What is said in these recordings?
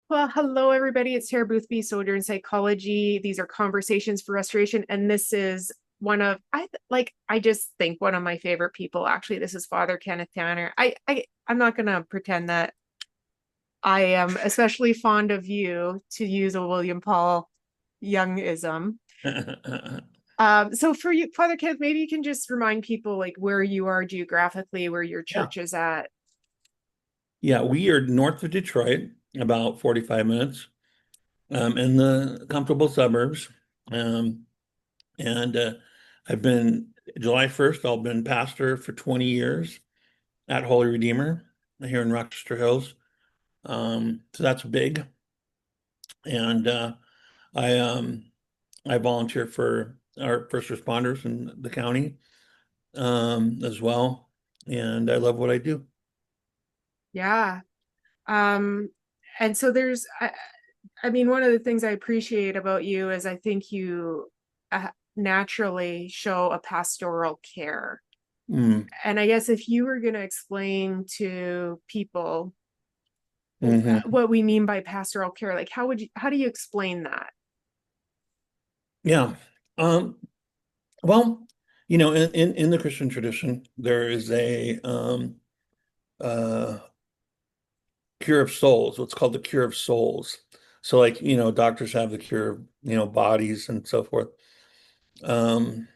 Well, hello everybody. It's Sarah Boothby, Soldier in Psychology. These are conversations for restoration, and this is one of I just think one of my favorite people. Actually, this is Father Kenneth Tanner. I'm not gonna pretend that I am especially fond of you, to use a William Paul Youngism. So for you, Father Kenneth, maybe you can just remind people like where you are geographically, where your Yeah. church is at. Yeah, we are north of Detroit, about 45 minutes, in the comfortable suburbs. Um, and I've been, July 1st, I've been pastor for 20 years at Holy Redeemer here in Rochester Hills. So that's big. And I I volunteer for our first responders in the county as well. And I love what I do. Yeah. Um, and so I mean, one of the things I appreciate about you is I think you naturally show a pastoral care. Mm. And I guess if you were going to explain to people Hmm. what we mean by pastoral care, like how do you explain that? Yeah. Um, Well, in the Christian tradition, there is a uh cure of souls, what's called the cure of souls. So like, doctors have the cure of, bodies and so forth. Um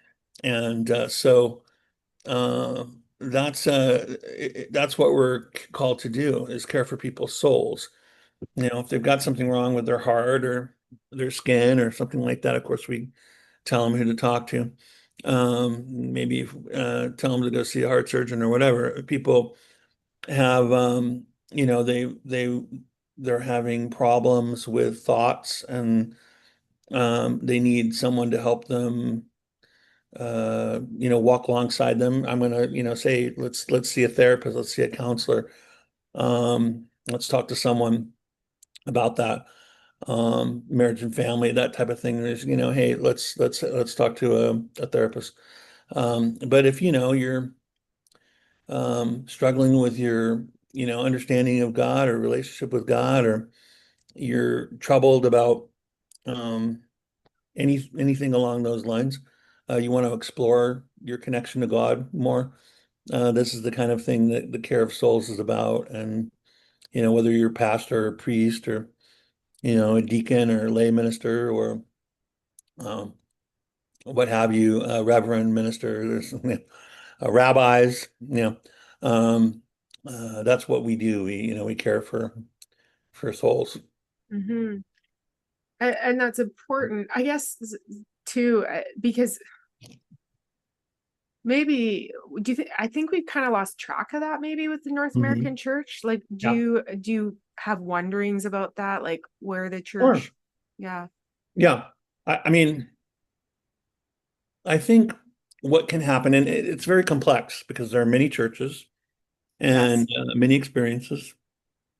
and so that's what we're called to do is care for people's souls. If they've got something wrong with their heart or their skin or something like that, of course we tell them who to talk to. Maybe tell them to go see a heart surgeon or whatever. People have, they're having problems with thoughts and they need someone to help them, walk alongside them. I'm gonna, say, let's see a therapist, let's see a counselor. Let's talk to someone about that. Marriage and family, that type of thing. Is, hey, let's talk to a therapist. But if you're struggling with your understanding of God or relationship with God, or you're troubled about um, anything along those lines, you want to explore your connection to God more. This is the kind of thing that the care of souls is about. And whether you're pastor or priest or a deacon or lay minister or um, what have you, reverend minister, there's rabbis, um, that's what we do. We care for souls. Hmm. And that's important, I guess, too, because maybe do you think I think we've kind of lost track of that maybe with the North American Mhm. church. Like, Yeah, do you have wonderings about that? Like where the sure. church, yeah. Yeah. I mean, I think what can happen, and it's very complex because there are many churches and Yes. many experiences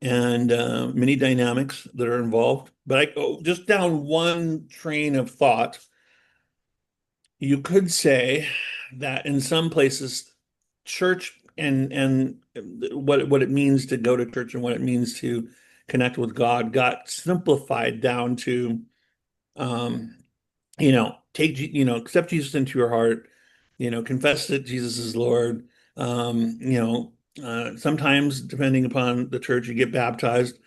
and many dynamics that are involved. But I go just down one train of thought. You could say that in some places, church and what it means to go to church and what it means to connect with God got simplified down to, um, accept Jesus into your heart, confess that Jesus is Lord. Sometimes, depending upon the church, you get baptized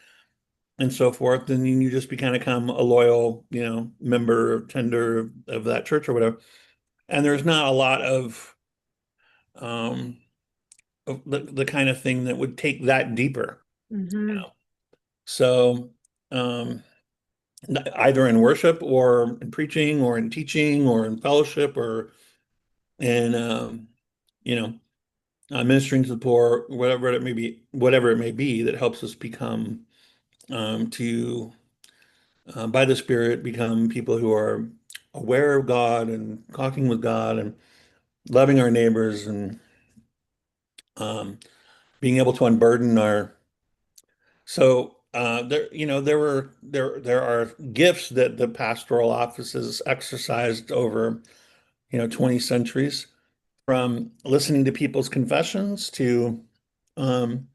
and so forth, and you just become a loyal, member or tender of that church or whatever. And there's not a lot um, of the kind of thing that would take that deeper, you Hmm. know. So um, either in worship or in preaching or in teaching or in fellowship or in you know ministering to the poor, whatever it may be, that helps us become to by the Spirit become people who are aware of God and talking with God and loving our neighbors and um, being able to unburden our. So there are gifts that the pastoral offices exercised over 20 centuries, from listening to people's confessions to um,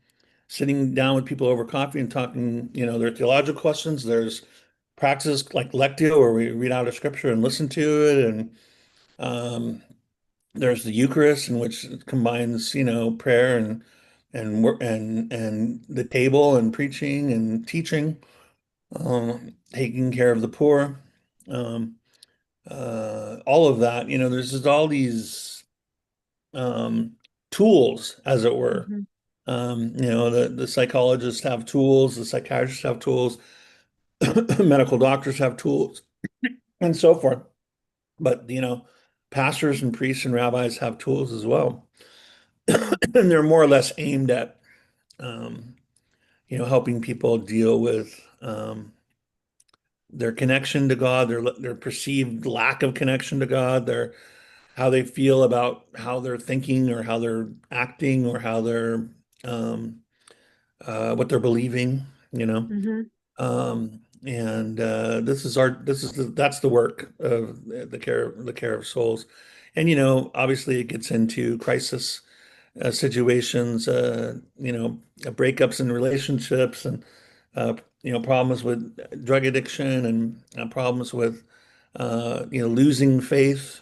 sitting down with people over coffee and talking, their theological questions. There's practices like Lectio, where we read out a scripture and listen to it. And there's the Eucharist, in which it combines, prayer and the table and preaching and teaching, taking care of the poor. Um, all of that, there's just all these um, tools, as it were. Hmm. The psychologists have tools, the psychiatrists have tools, medical doctors have tools, and so forth. But, pastors and priests and rabbis have tools as well. Yeah. And they're more or less aimed at, um, helping people deal with their connection to God, their perceived lack of connection to God, their how they feel about how they're thinking or how they're acting or how they're um, what they're believing, you know. Hmm. And that's the work of the care of souls. And obviously it gets into crisis situations, breakups in relationships, and problems with drug addiction, and problems with losing faith,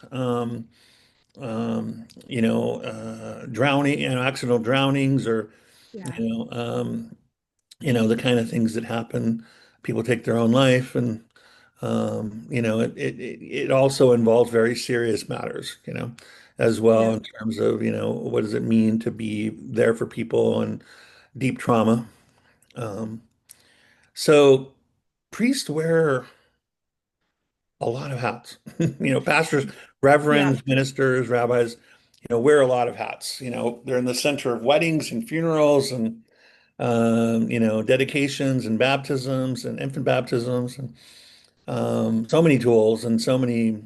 drowning, accidental drownings, or Yeah. you know, um, the kind of things that happen. People take their own life, and it also involves very serious matters, as well, Yeah. in terms of, what does it mean to be there for people and deep trauma. Um, so priests wear a lot of hats. Pastors, Yeah. reverends, ministers, rabbis, wear a lot of hats. They're in the center of weddings and funerals and dedications and baptisms and infant baptisms, and so many tools and so many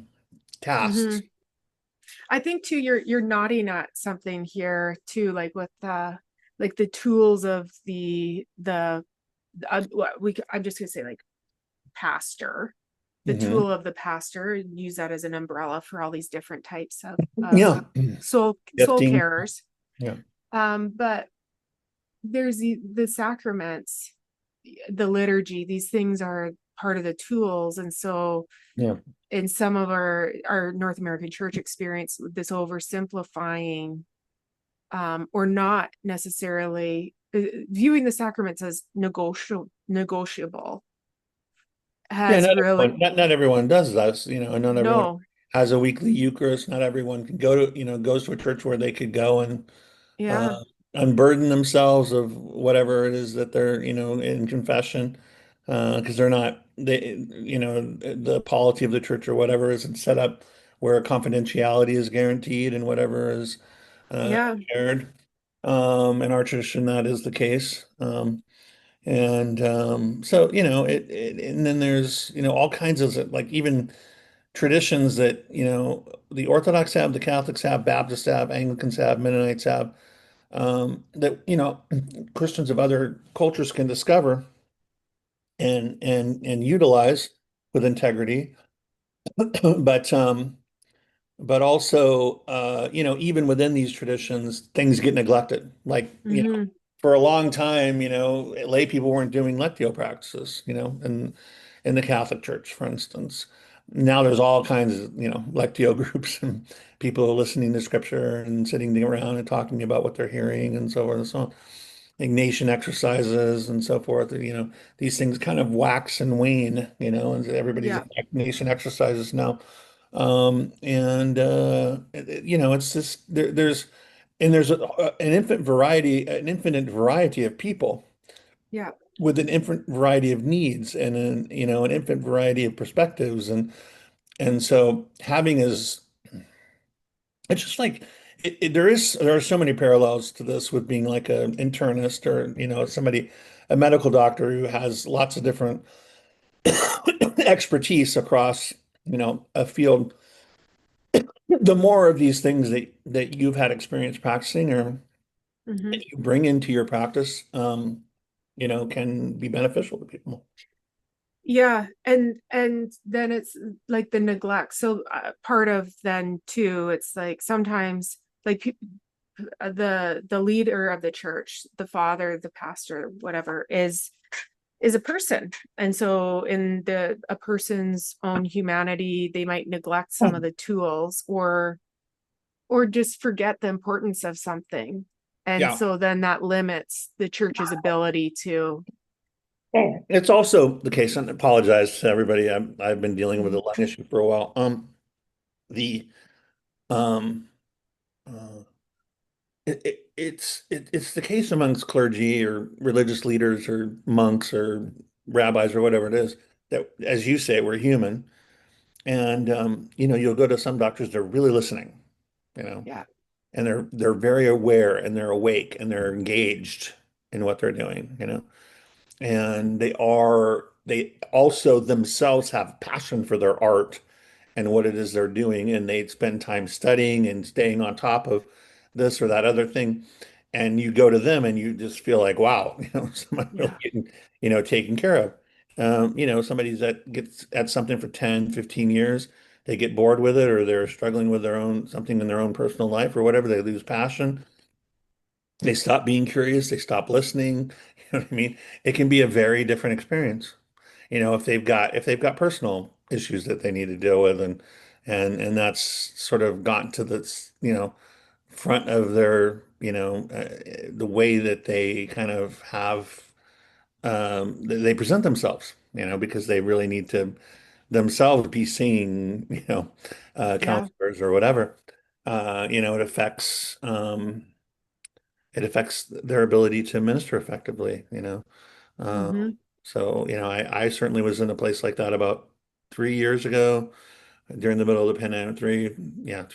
tasks. Hmm. I think too, you're nodding at something here too, like with like the tools of I'm just gonna say like pastor, the Hmm. tool of the pastor, use that as an umbrella for all these different types of Yeah. soul Gifting. carers. Yeah. But there's the sacraments, the liturgy, these things are part of the tools. And so Yeah. in some of our North American church experience, this oversimplifying, or not necessarily viewing the sacraments as negotiable Yeah, has really not everyone does that, and not everyone no. has a weekly Eucharist. Not everyone can goes to a church where they could go and Yeah. uh, unburden themselves of whatever it is that they're, in confession, because the polity of the church or whatever isn't set up where confidentiality is guaranteed and whatever is Yeah. shared. In our tradition, that is the case. And so, and then there's, all kinds of, like, even traditions that, the Orthodox have, the Catholics have, Baptists have, Anglicans have, Mennonites have, that, Christians of other cultures can discover and utilize with integrity. But also, even within these traditions, things get neglected. Like, Hmm. for a long time, lay people weren't doing Lectio practices, in the Catholic Church, for instance. Now there's all kinds of, Lectio groups, and people are listening to scripture and sitting around and talking about what they're hearing and so forth and so on. Ignatian exercises and so forth. These things kind of wax and wane, and everybody's Yeah. in Ignatian exercises now. And it's just there's an infinite variety of people Yeah. with an infinite variety of needs, and an infinite variety of perspectives, and so having is it's just like there are so many parallels to this with being like an internist, or a medical doctor who has lots of different expertise across a field. The more of these things that you've had experience practicing, or Hmm. that you bring into your practice, can be beneficial to people. Yeah. And then it's like the neglect. So part of then too, it's like sometimes like the leader of the church, the father, the pastor, whatever, is a person. And so in the a person's own humanity, they might neglect some of the tools or just forget the importance of something. And Yeah. so then that limits the church's ability to. It's also the case, and I apologize to everybody. I've been dealing with a Mhm. lung issue for a while. The um uh, it's the case amongst clergy or religious leaders or monks or rabbis or whatever it is that, as you say, we're human. And you'll go to some doctors, they're really listening, you know, Yeah. and they're very aware and they're awake and they're engaged in what they're doing, and they also themselves have passion for their art and what it is they're doing, and they'd spend time studying and staying on top of this or that other thing. And you go to them and you just feel like, wow, somebody really Yeah. getting, taken care of. Somebody that gets at something for 10, 15 years, they get bored with it, or they're struggling with their own something in their own personal life or whatever, they lose passion. They stop being curious, they stop listening. You know what I mean? It can be a very different experience. If they've got personal issues that they need to deal with, and that's sort of gotten to this, front of their, the way that they kind of have they present themselves, because they really need to themselves be seeing, Yeah. counselors or whatever. It affects their ability to minister effectively, Uh, Hmm. so, I certainly was in a place like that about 3 years ago during the middle of the pandemic, 3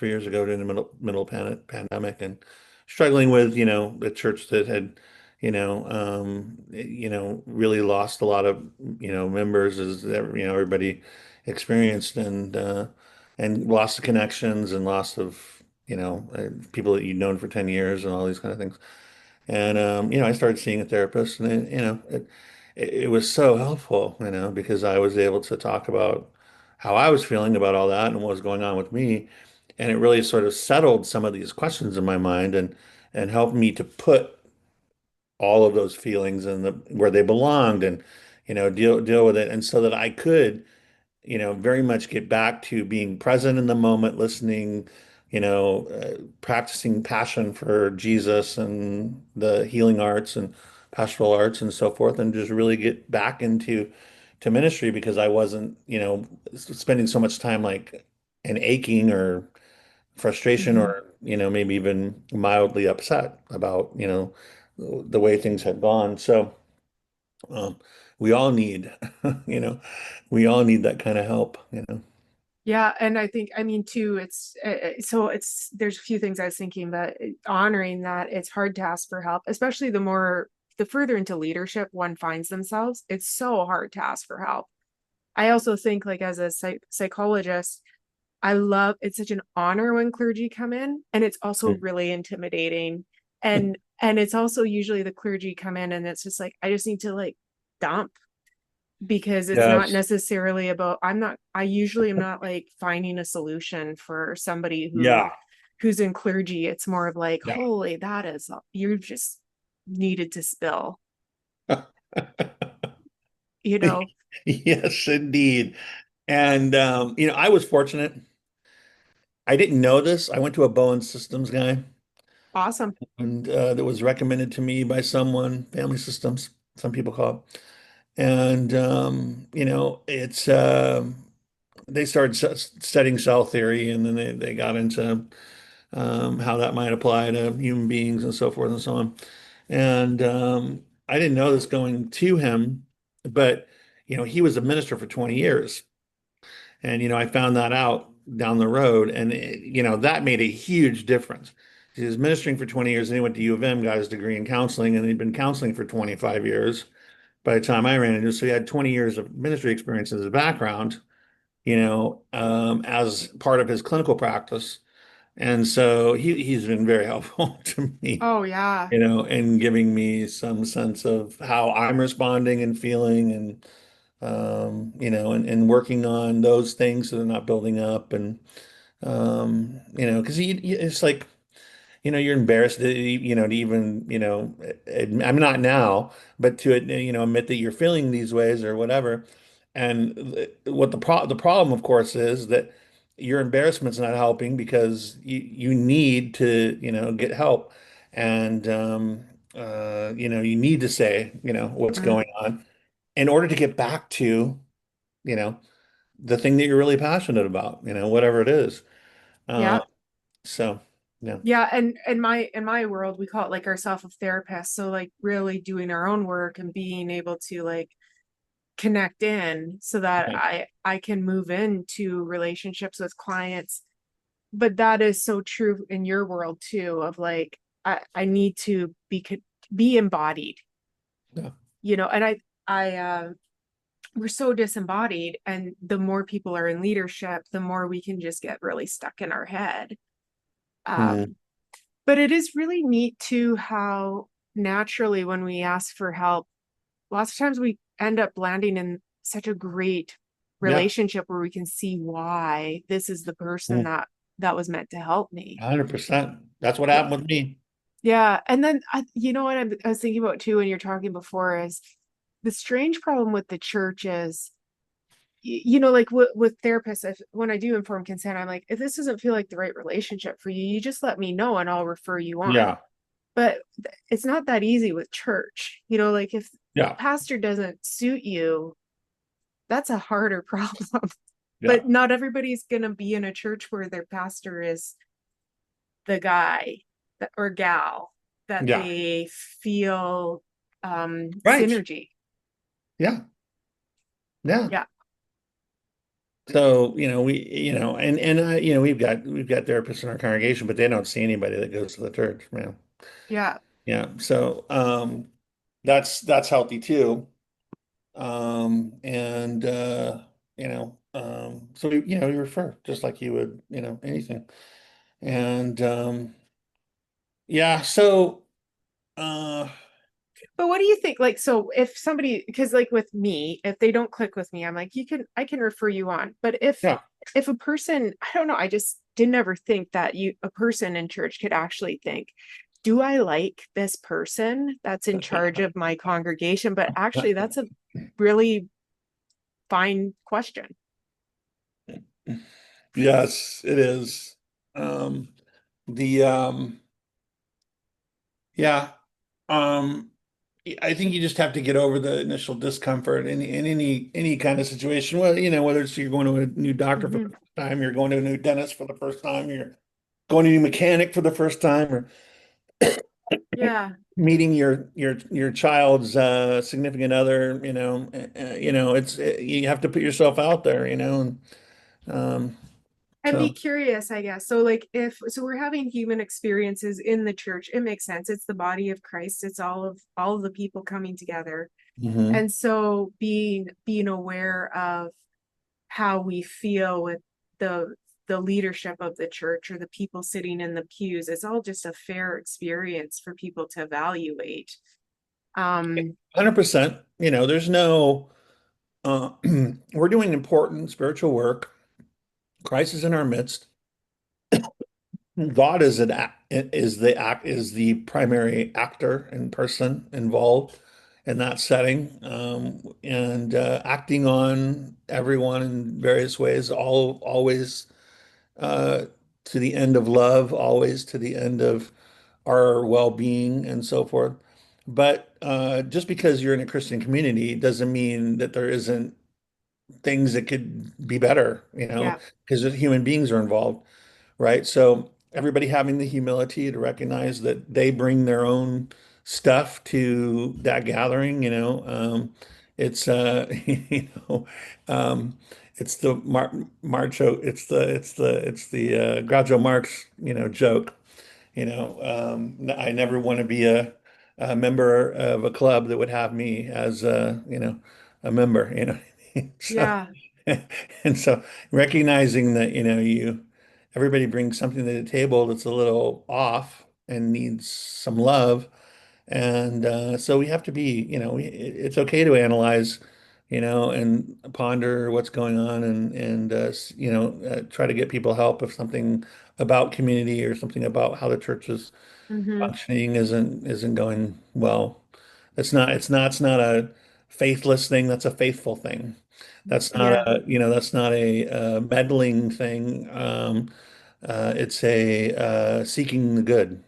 years ago during the middle pandemic, and struggling with, the church that had, really lost a lot of, members as, everybody experienced, and loss of connections and loss of, people that you'd known for 10 years and all these kind of things. And I started seeing a therapist, and it was so helpful, because I was able to talk about how I was feeling about all that and what was going on with me, and it really sort of settled some of these questions in my mind, and helped me to put all of those feelings in the where they belonged, and deal with it, and so that I could very much get back to being present in the moment, listening, practicing passion for Jesus and the healing arts and pastoral arts and so forth, and just really get back to ministry, because I wasn't, spending so much time like in aching or frustration, Hmm. or, maybe even mildly upset about, the way things had gone. So, um, we all need, you know, we all need that kind of help. Yeah, and I think, I mean, too, so there's a few things I was thinking, but honoring that it's hard to ask for help, especially the further into leadership one finds themselves, it's so hard to ask for help. I also think, like, as a psychologist, it's such an honor when clergy come in, and it's also really intimidating. And it's also usually the clergy come in and it's just like, I just need to like dump, because it's not Yes. necessarily about, I usually am not like finding a solution for somebody Yeah. who's in clergy. It's more of like, Yeah. holy, you just needed to spill, you know. Yes, indeed. And I was fortunate. I didn't know this. I went to a Bowen Systems guy, Awesome. and that was recommended to me by someone, Family Systems, some people call it. And it's they started studying cell theory, and then they got into how that might apply to human beings and so forth and so on. And I didn't know this going to him, but he was a minister for 20 years. And I found that out down the road, and that made a huge difference. He was ministering for 20 years, and he went to U of M, got his degree in counseling, and he'd been counseling for 25 years by the time I ran into. So he had 20 years of ministry experience as a background, as part of his clinical practice. And so he's been very helpful to me, Oh yeah. in giving me some sense of how I'm responding and feeling, and working on those things so they're not building up. And, because it's like, you're embarrassed to, to even, I'm not now, but to, admit that you're feeling these ways or whatever. And what the problem, of course, is that your embarrassment's not helping because you need to, get help. And, you need to say, what's Mhm. going on in order to get back to, you know, the thing that you're really passionate about, whatever it is. Uh, Yeah. so, yeah. Yeah, and in my world, we call it like our self-therapist. So like really doing our own work and being able to like connect in so that Yeah. I can move into relationships with clients. But that is so true in your world too, of like I need to be embodied, Yeah. and I we're so disembodied, and the more people are in leadership, the more we can just get really stuck in our head. Mhm. Um, but it is really neat too how naturally when we ask for help, lots of times we end up landing in such a great Yeah. relationship where we can see why this is the person Mm. that was meant to help me. 100%. That's what Yeah. happened with me. Yeah. And then you know what I was thinking about too when you're talking before is the strange problem with the church is like with therapists, when I do informed consent, I'm like, if this doesn't feel like the right relationship for you, you just let me know and I'll refer you on. Yeah. But it's not that easy with church. Like if the Yeah. pastor doesn't suit you, that's a harder problem. Yeah. But not everybody's going to be in a church where their pastor is the guy or gal that Yeah. they feel Right. synergy. Yeah. Yeah. Yeah. So, we've got therapists in our congregation, but they don't see anybody that goes to the church, man. Yeah. Yeah. So, that's healthy too. And so we refer just like you would, anything. And yeah, so uh But what do you think? Like, so if somebody, because like with me, if they don't click with me, I'm like, I can refer you on. But yeah. if a person, I don't know, I just didn't ever think that a person in church could actually think, do I like this person that's in charge of my congregation? But actually, that's a really fine question. Yes, it is. Um the Yeah. Um, I think you just have to get over the initial discomfort in any kind of situation. Well, whether it's you're going to a new doctor for the Hmm. first time, you're going to a new dentist for the first time, you're going to a new mechanic for the first time, or Yeah. meeting your child's significant other. It's you have to put yourself out there, and um, And be so. curious, I guess. So, like, if so, we're having human experiences in the church. It makes sense. It's the body of Christ. It's all of the people coming together. Mhm. And so being aware of how we feel with the the leadership of the church or the people sitting in the pews, it's all just a fair experience for people to evaluate. Um 100%. There's no uh, we're doing important spiritual work. Christ is in our midst. God is the primary actor and person involved in that setting, and acting on everyone in various ways, always uh, to the end of love, always to the end of our well-being and so forth. But just because you're in a Christian community doesn't mean that there isn't things that could be better, yeah. because human beings are involved, right? So everybody having the humility to recognize that they bring their own stuff to that gathering, it's um, it's the Marcho, it's the Groucho Marx, joke. I never want to be a member of a club that would have me as a member, So, Yeah. and so recognizing that, everybody brings something to the table that's a little off and needs some love. And so we have to be, it's okay to analyze, and ponder what's going on and try to get people help if something about community or something about how the church is Hmm. functioning isn't going well. It's not a faithless thing. That's a faithful thing. That's not Yeah. that's not a meddling thing. It's a seeking the good,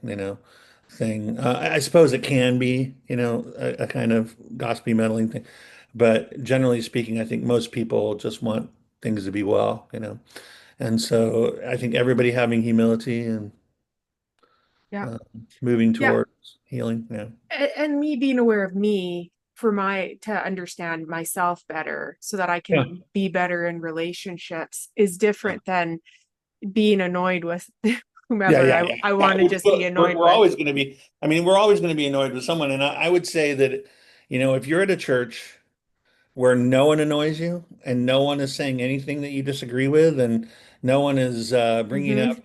thing. I suppose it can be, a kind of gossipy meddling thing, but generally speaking, I think most people just want things to be well, and so I think everybody having humility and Yeah. uh, moving Yeah. towards healing. Yeah. And me being aware of me for my to understand myself better so that I Yeah. can be better in relationships is Yeah. different than being annoyed with Yeah. whomever Yeah. Yeah. I Yeah. want to just be annoyed We're with. always going to be, I mean, we're always going to be annoyed with someone. And I would say that, if you're at a church where no one annoys you and no one is saying anything that you disagree with and no one is bringing Hmm. up,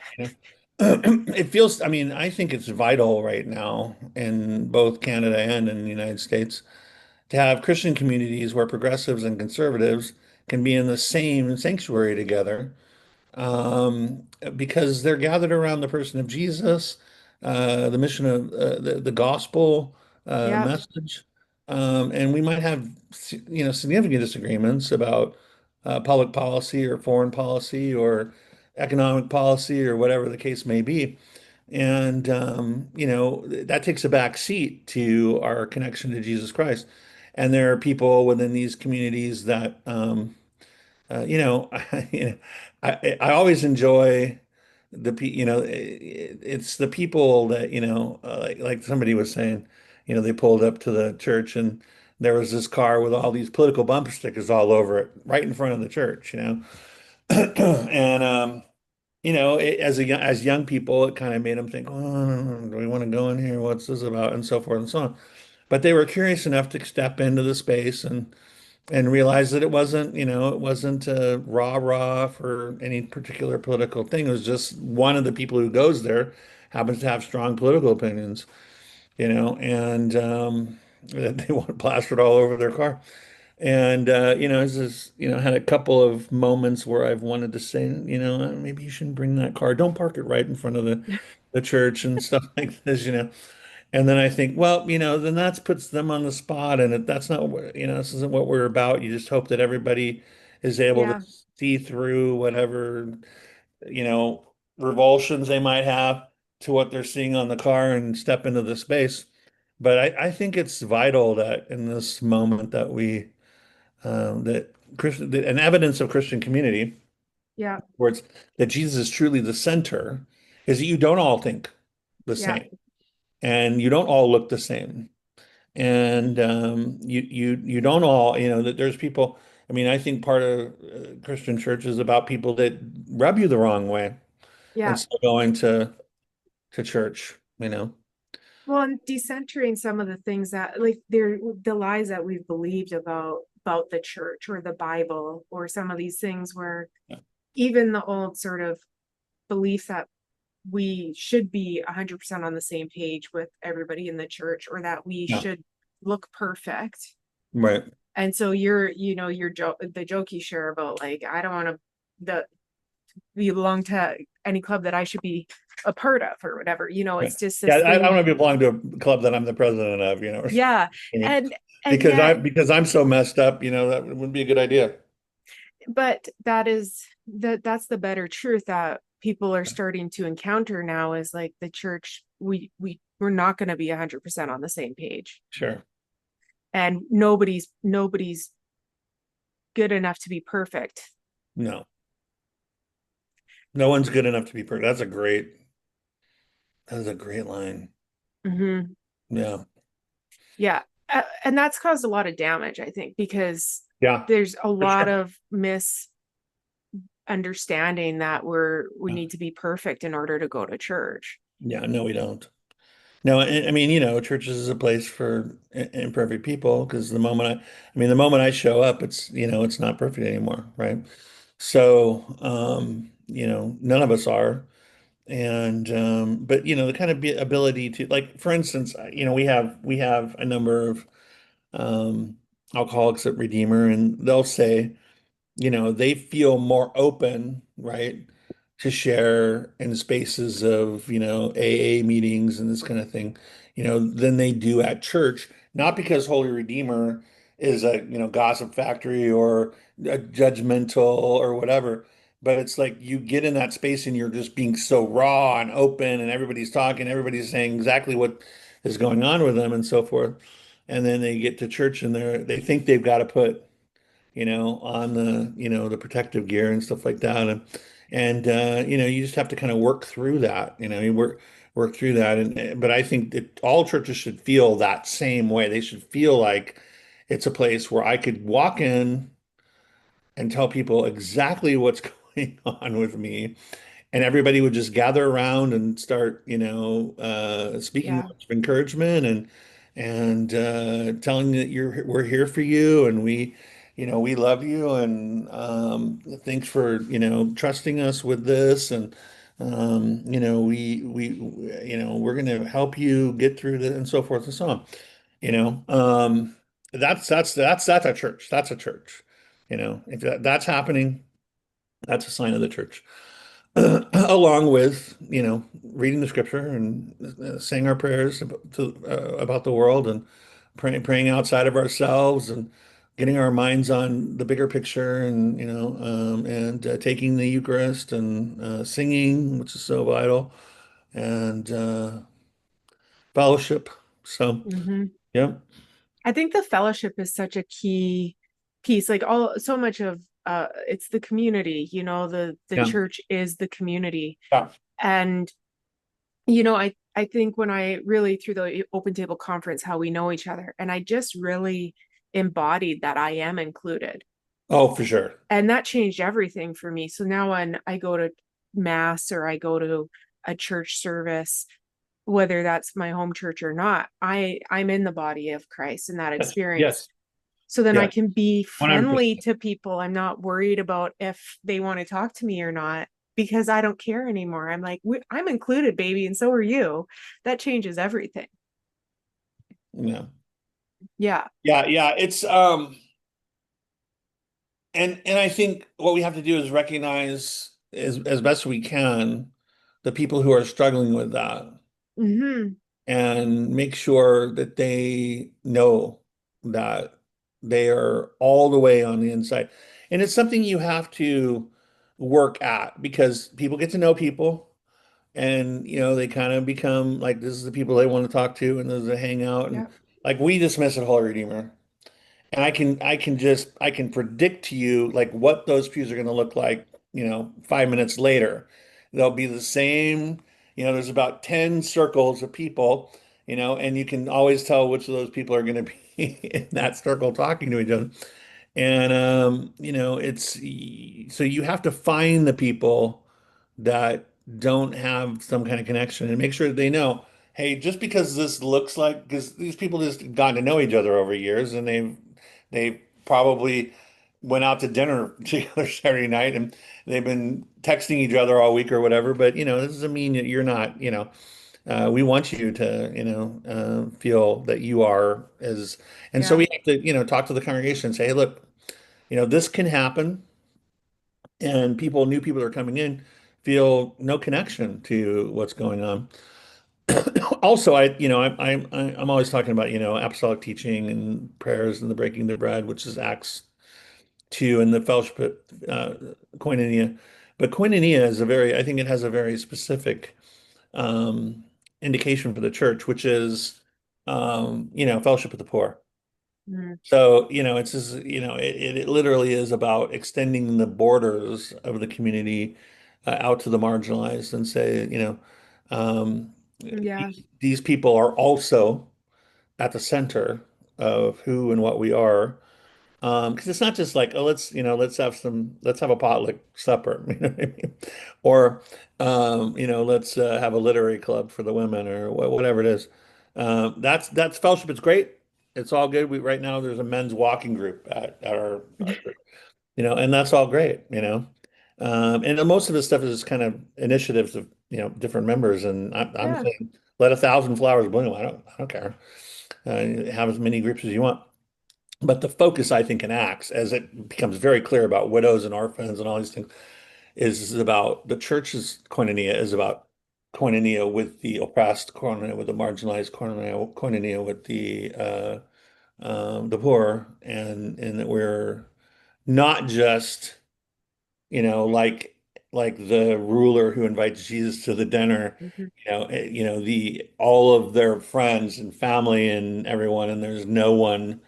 it feels, I mean, I think it's vital right now in both Canada and in the United States to have Christian communities where progressives and conservatives can be in the same sanctuary together, um, because they're gathered around the person of Jesus, the mission of the gospel Yeah. message. And we might have, significant disagreements about public policy or foreign policy or economic policy or whatever the case may be. And, that takes a back seat to our connection to Jesus Christ. And there are people within these communities that, I always enjoy it's the people that, like somebody was saying, they pulled up to the church and there was this car with all these political bumper stickers all over it, right in front of the church, and as young people, it kind of made them think, oh, do we want to go in here? What's this about? And so forth and so on. But they were curious enough to step into the space and realized that it wasn't a rah-rah for any particular political thing. It was just one of the people who goes there happens to have strong political opinions, and that they want plastered all over their car. And it's just, had a couple of moments where I've wanted to say, maybe you shouldn't bring that car. Don't park it right in front of the church and stuff like this. And then I think, well, then that puts them on the spot, and that's not what, this isn't what we're about. You just hope that everybody is able to Yeah. see through whatever, you know, revulsions they might have to what they're seeing on the car and step into the space. But I think it's vital that in this moment that that an evidence of Christian community, Yeah. where it's that Jesus is truly the center, is that you don't all think the Yeah. same and you don't all look the same. And you don't all, that there's people. I mean, I think part of Christian church is about people that rub you the wrong way and Yeah. still going to church. Well, and decentering some of the things that like they're the lies that we've believed about the church or the Bible or some of these things where Yeah. even the old sort of belief that we should be 100% on the same page with everybody in the church or that we Yeah. should look perfect. Right. And so your joke, the joke you share about like, I don't want to the belong to any club that I should be a part of or whatever, Right. it's just Yeah, this I don't thing. want to belong to a club that I'm the president of, or Yeah. something. And yet, Because I'm so messed up, that wouldn't be a good idea. but that's the better truth that people are starting to encounter now is like the church, we're not going to be 100% on the same page. Sure. And nobody's good enough to be perfect. No. No one's good enough to be perfect. That is a great line. Hmm. Yeah. Yeah. And that's caused a lot of damage, I think, because Yeah, there's a for lot sure. of misunderstanding that we Yeah. need to be perfect in order to go to church. Yeah, no, we don't. No, I mean, churches is a place for imperfect people because the moment I show up, it's not perfect anymore, right? So, none of us are. And but the kind of ability to, like, for instance, we have a number of um alcoholics at Redeemer, and they'll say, they feel more open, right, to share in spaces of, AA meetings and this kind of thing, than they do at church. Not because Holy Redeemer is a, gossip factory or a judgmental or whatever, but it's like you get in that space and you're just being so raw and open and everybody's talking, everybody's saying exactly what is going on with them and so forth. And then they get to church and they think they've got to put on the protective gear and stuff like that. And you just have to kind of work through that, you work through that. But I think that all churches should feel that same way. They should feel like it's a place where I could walk in and tell people exactly what's going on with me, and everybody would just gather around and start, speaking Yeah. words of encouragement and telling that we're here for you and we love you and thanks for trusting us with this and we're going to help you get through this and so forth and so on. You know, um, that's a church. That's a church. If that's happening, that's a sign of the church. Along with, reading the scripture and saying our prayers about the world and praying outside of ourselves and getting our minds on the bigger picture and taking the Eucharist and singing, which is so vital, and fellowship. So, Hmm. yeah, I think the fellowship is such a key piece. Like all so much of it's the community, the yeah, church is the community. yeah. And I think when I really through the open table conference, how we know each other, and I just really embodied that I am included. Oh, for sure. And that changed everything for me. So now when I go to mass or I go to a church service, whether that's my home church or not, I'm in the body of Christ in that Yes, experience. yes, So then I yes. can be 100%. friendly to people. I'm not worried about if they want to talk to me or not because I don't care anymore. I'm like, I'm included, baby, and so are you. That changes everything. Yeah. Yeah. Yeah, yeah. It's and I think what we have to do is recognize as best we can the people who are struggling with that Hmm. and make sure that they know that they are all the way on the inside. And it's something you have to work at because people get to know people and they kind of become like this is the people they want to talk to and those that hang out and Yeah. like we dismiss at Holy Redeemer. And I can predict to you like what those pews are going to look like, 5 minutes later. They'll be the same, there's about 10 circles of people, and you can always tell which of those people are going to be in that circle talking to each other. And it's so you have to find the people that don't have some kind of connection and make sure that they know, hey, just because this looks like because these people just gotten to know each other over years and they probably went out to dinner together Saturday night and they've been texting each other all week or whatever. But this doesn't mean that you're not, we want you to, feel that you are as, and so Yeah. we have to, talk to the congregation and say, hey, look, this can happen. And new people that are coming in feel no connection to what's going on. Also, I'm always talking about, apostolic teaching and prayers and the breaking the bread, which is Acts 2 and the fellowship, koinonia. But koinonia is I think it has a very specific um, indication for the church, which is, fellowship with the poor. Mm. So, it's just, it literally is about extending the borders of the community out to the marginalized and say, um, Yeah. these people are also at the center of who and what we are. Because it's not just like, oh, let's have a potluck supper, you know what I mean? Or, let's have a literary club for the women or whatever it is. That's fellowship. It's great. It's all good. Right now there's a men's walking group at our church, and that's all great, and then most of this stuff is kind of initiatives of, different members. And I'm Yeah. saying, let 1,000 flowers bloom. I don't care. Have as many groups as you want. But the focus, I think, in Acts, as it becomes very clear about widows and orphans and all these things, is about the church's koinonia is about koinonia with the oppressed, koinonia with the marginalized, koinonia with the poor, and that we're not just, like the ruler who invites Jesus to the dinner, Mhm. the all of their friends and family and everyone, and there's no one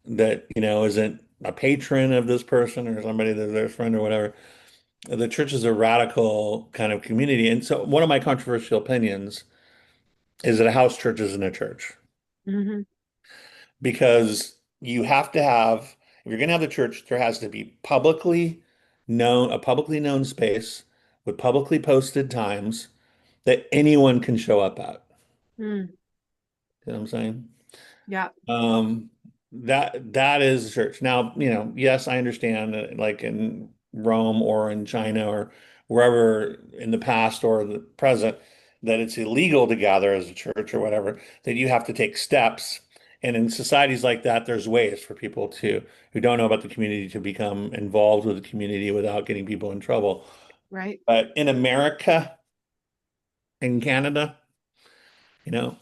that, isn't a patron of this person or somebody that's their friend or whatever. The church is a radical kind of community. And so one of my controversial opinions is that a house church isn't a church Mhm. because you have to have, if you're going to have the church, there has to be a publicly known space with publicly posted times that anyone can show up at. Mm. You know what I'm saying? Yeah. Um, that is church. Now, yes, I understand that like in Rome or in China or wherever in the past or the present, that it's illegal to gather as a church or whatever, that you have to take steps. And in societies like that, there's ways for people who don't know about the community to become involved with the community without getting people in trouble. Right. But in America, in Canada, you know,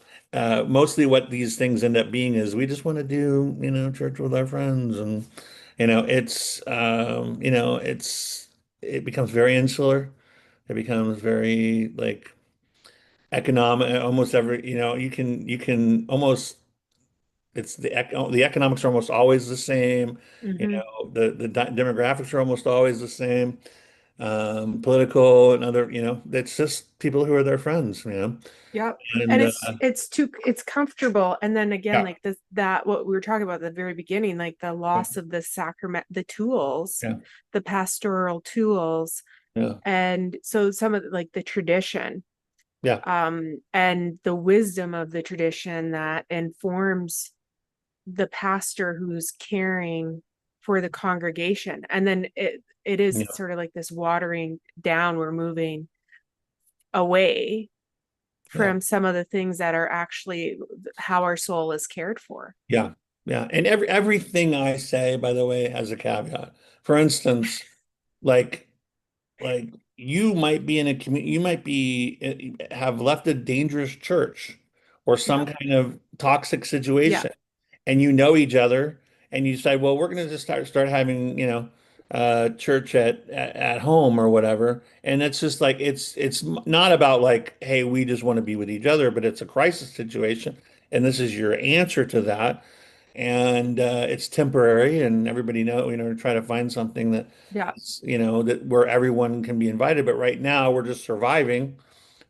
mostly what these things end up being is we just want to do, church with our friends, and it becomes very insular. It becomes very like economic. Almost every, you can almost the economics are almost always the same. Hmm. The demographics are almost always the same. Political and other, it's just people who are their friends, Yeah. And and it's comfortable. And then again, yeah, like this, that what we were talking about at the very beginning, like the loss of the sacrament, the tools, yeah, the pastoral tools. yeah, And so some of like the tradition, yeah. and the wisdom of the tradition that informs the pastor who's caring for the congregation. And then it is Yeah, sort of like this watering down, we're moving away yeah, from some of the things that are actually how our soul is cared for. yeah, yeah. And everything I say, by the way, has a caveat. For instance, like you might be in a community, you might be have left a dangerous church or Yeah. some kind of toxic Yeah. situation, and you know each other, and you decide, well, we're going to just start having, church at home or whatever. And it's just like it's not about like, hey, we just want to be with each other, but it's a crisis situation, and this is your answer to that. And it's temporary, and everybody try to find something that Yeah. that where everyone can be invited. But right now, we're just surviving.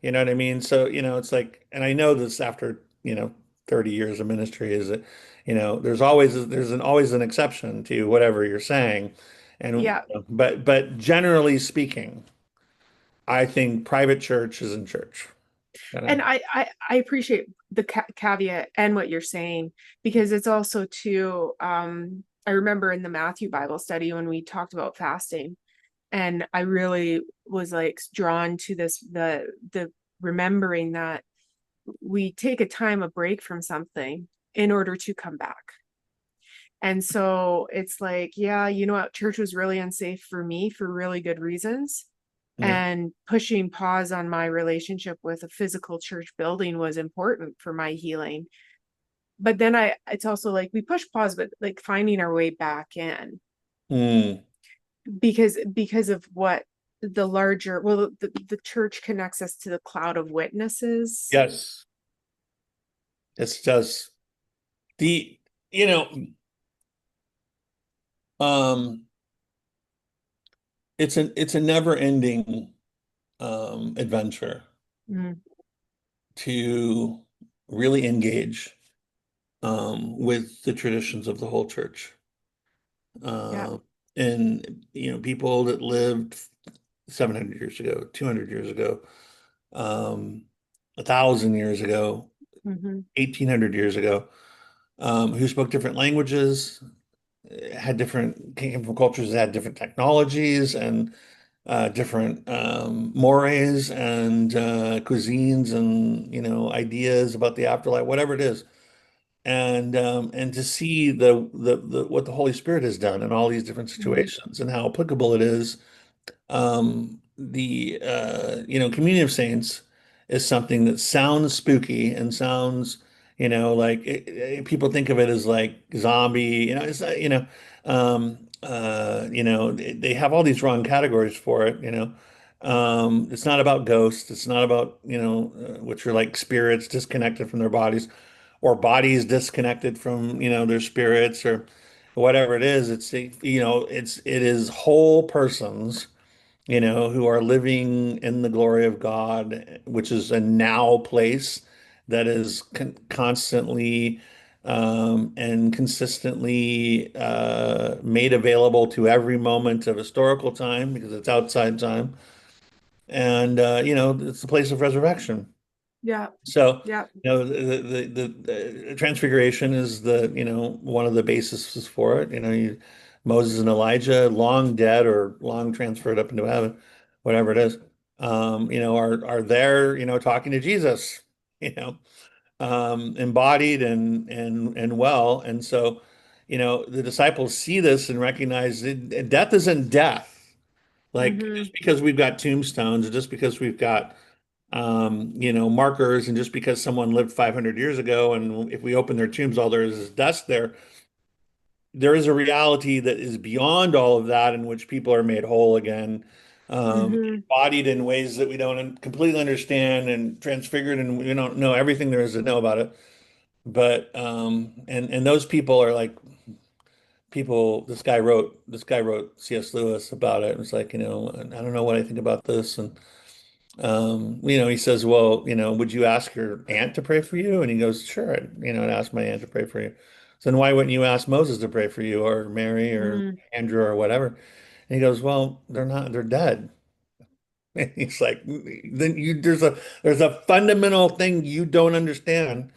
You know what I mean? So, it's like, and I know this after, 30 years of ministry is that, always an exception to whatever you're saying. And Yeah. but generally speaking, I think private church is in church. You know? And I appreciate the caveat and what you're saying, because it's also too, I remember in the Matthew Bible study when we talked about fasting, and I really was like drawn to this, the remembering that we take a time, a break from something in order to come back. And so it's like, yeah, you know what, church was really unsafe for me for really good reasons. Yeah. And pushing pause on my relationship with a physical church building was important for my healing. But then it's also like we push pause, but like finding our way back in, Mm, because of what the larger, well, the church connects us to the cloud of witnesses. yes. It's just the, you know, um, it's a never ending adventure Mm. to really engage with the traditions of the whole church. Yeah. Uh, and people that lived 700 years ago, 200 years ago, 1,000 years ago, Hmm. 1,800 years ago, who spoke different languages, came from cultures that had different technologies and different mores and cuisines and ideas about the afterlife, whatever it is. And to see the what the Holy Spirit has done in all these different Hmm. situations and how applicable it is Communion of Saints is something that sounds spooky and sounds, like people think of it as like zombie, it's they have all these wrong categories for it. It's not about ghosts. It's not about, which are like spirits disconnected from their bodies or bodies disconnected from, their spirits or whatever it is. It is whole persons, who are living in the glory of God, which is a now place that is constantly and consistently made available to every moment of historical time because it's outside time. And, it's the place of resurrection. Yeah. So, Yeah. the transfiguration is one of the bases for it. Moses and Elijah, long dead or long transferred up into heaven, whatever it is, are there, talking to Jesus, you know, embodied and well. And so, the disciples see this and recognize that death isn't death. Like Mm-hmm. just because we've got tombstones, just because we've got markers, and just because someone lived 500 years ago, and if we open their tombs, all there is dust there. There is a reality that is beyond all of that, in which people are made whole again, Mm-hmm. embodied in ways that we don't completely understand, and transfigured, and we don't know everything there is to know about it. But and those people are like people. This guy wrote C.S. Lewis about it. It's like, I don't know what I think about this, and he says, well, would you ask your aunt to pray for you? And he goes, sure, I'd ask my aunt to pray for you. So then why wouldn't you ask Moses to pray for you, or Mary or Mm-hmm. Andrew or whatever? And he goes, well, they're not, they're dead. And he's like, then there's a fundamental thing you don't understand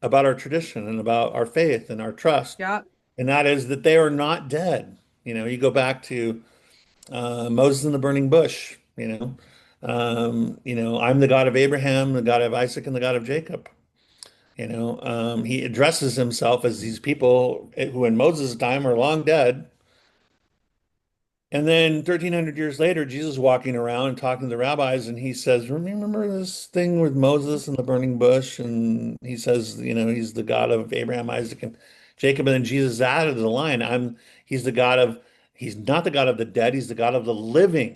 about our tradition and about our faith and our trust. Yeah. And that is that they are not dead. You go back to Moses in the burning bush, I'm the God of Abraham, the God of Isaac, and the God of Jacob. He addresses himself as these people who in Moses' time are long dead. And then 1300 years later, Jesus walking around and talking to the rabbis, and he says, remember this thing with Moses and the burning bush? And he says, he's the God of Abraham, Isaac, and Jacob. And then Jesus added the line, he's not the God of the dead, he's the God of the living.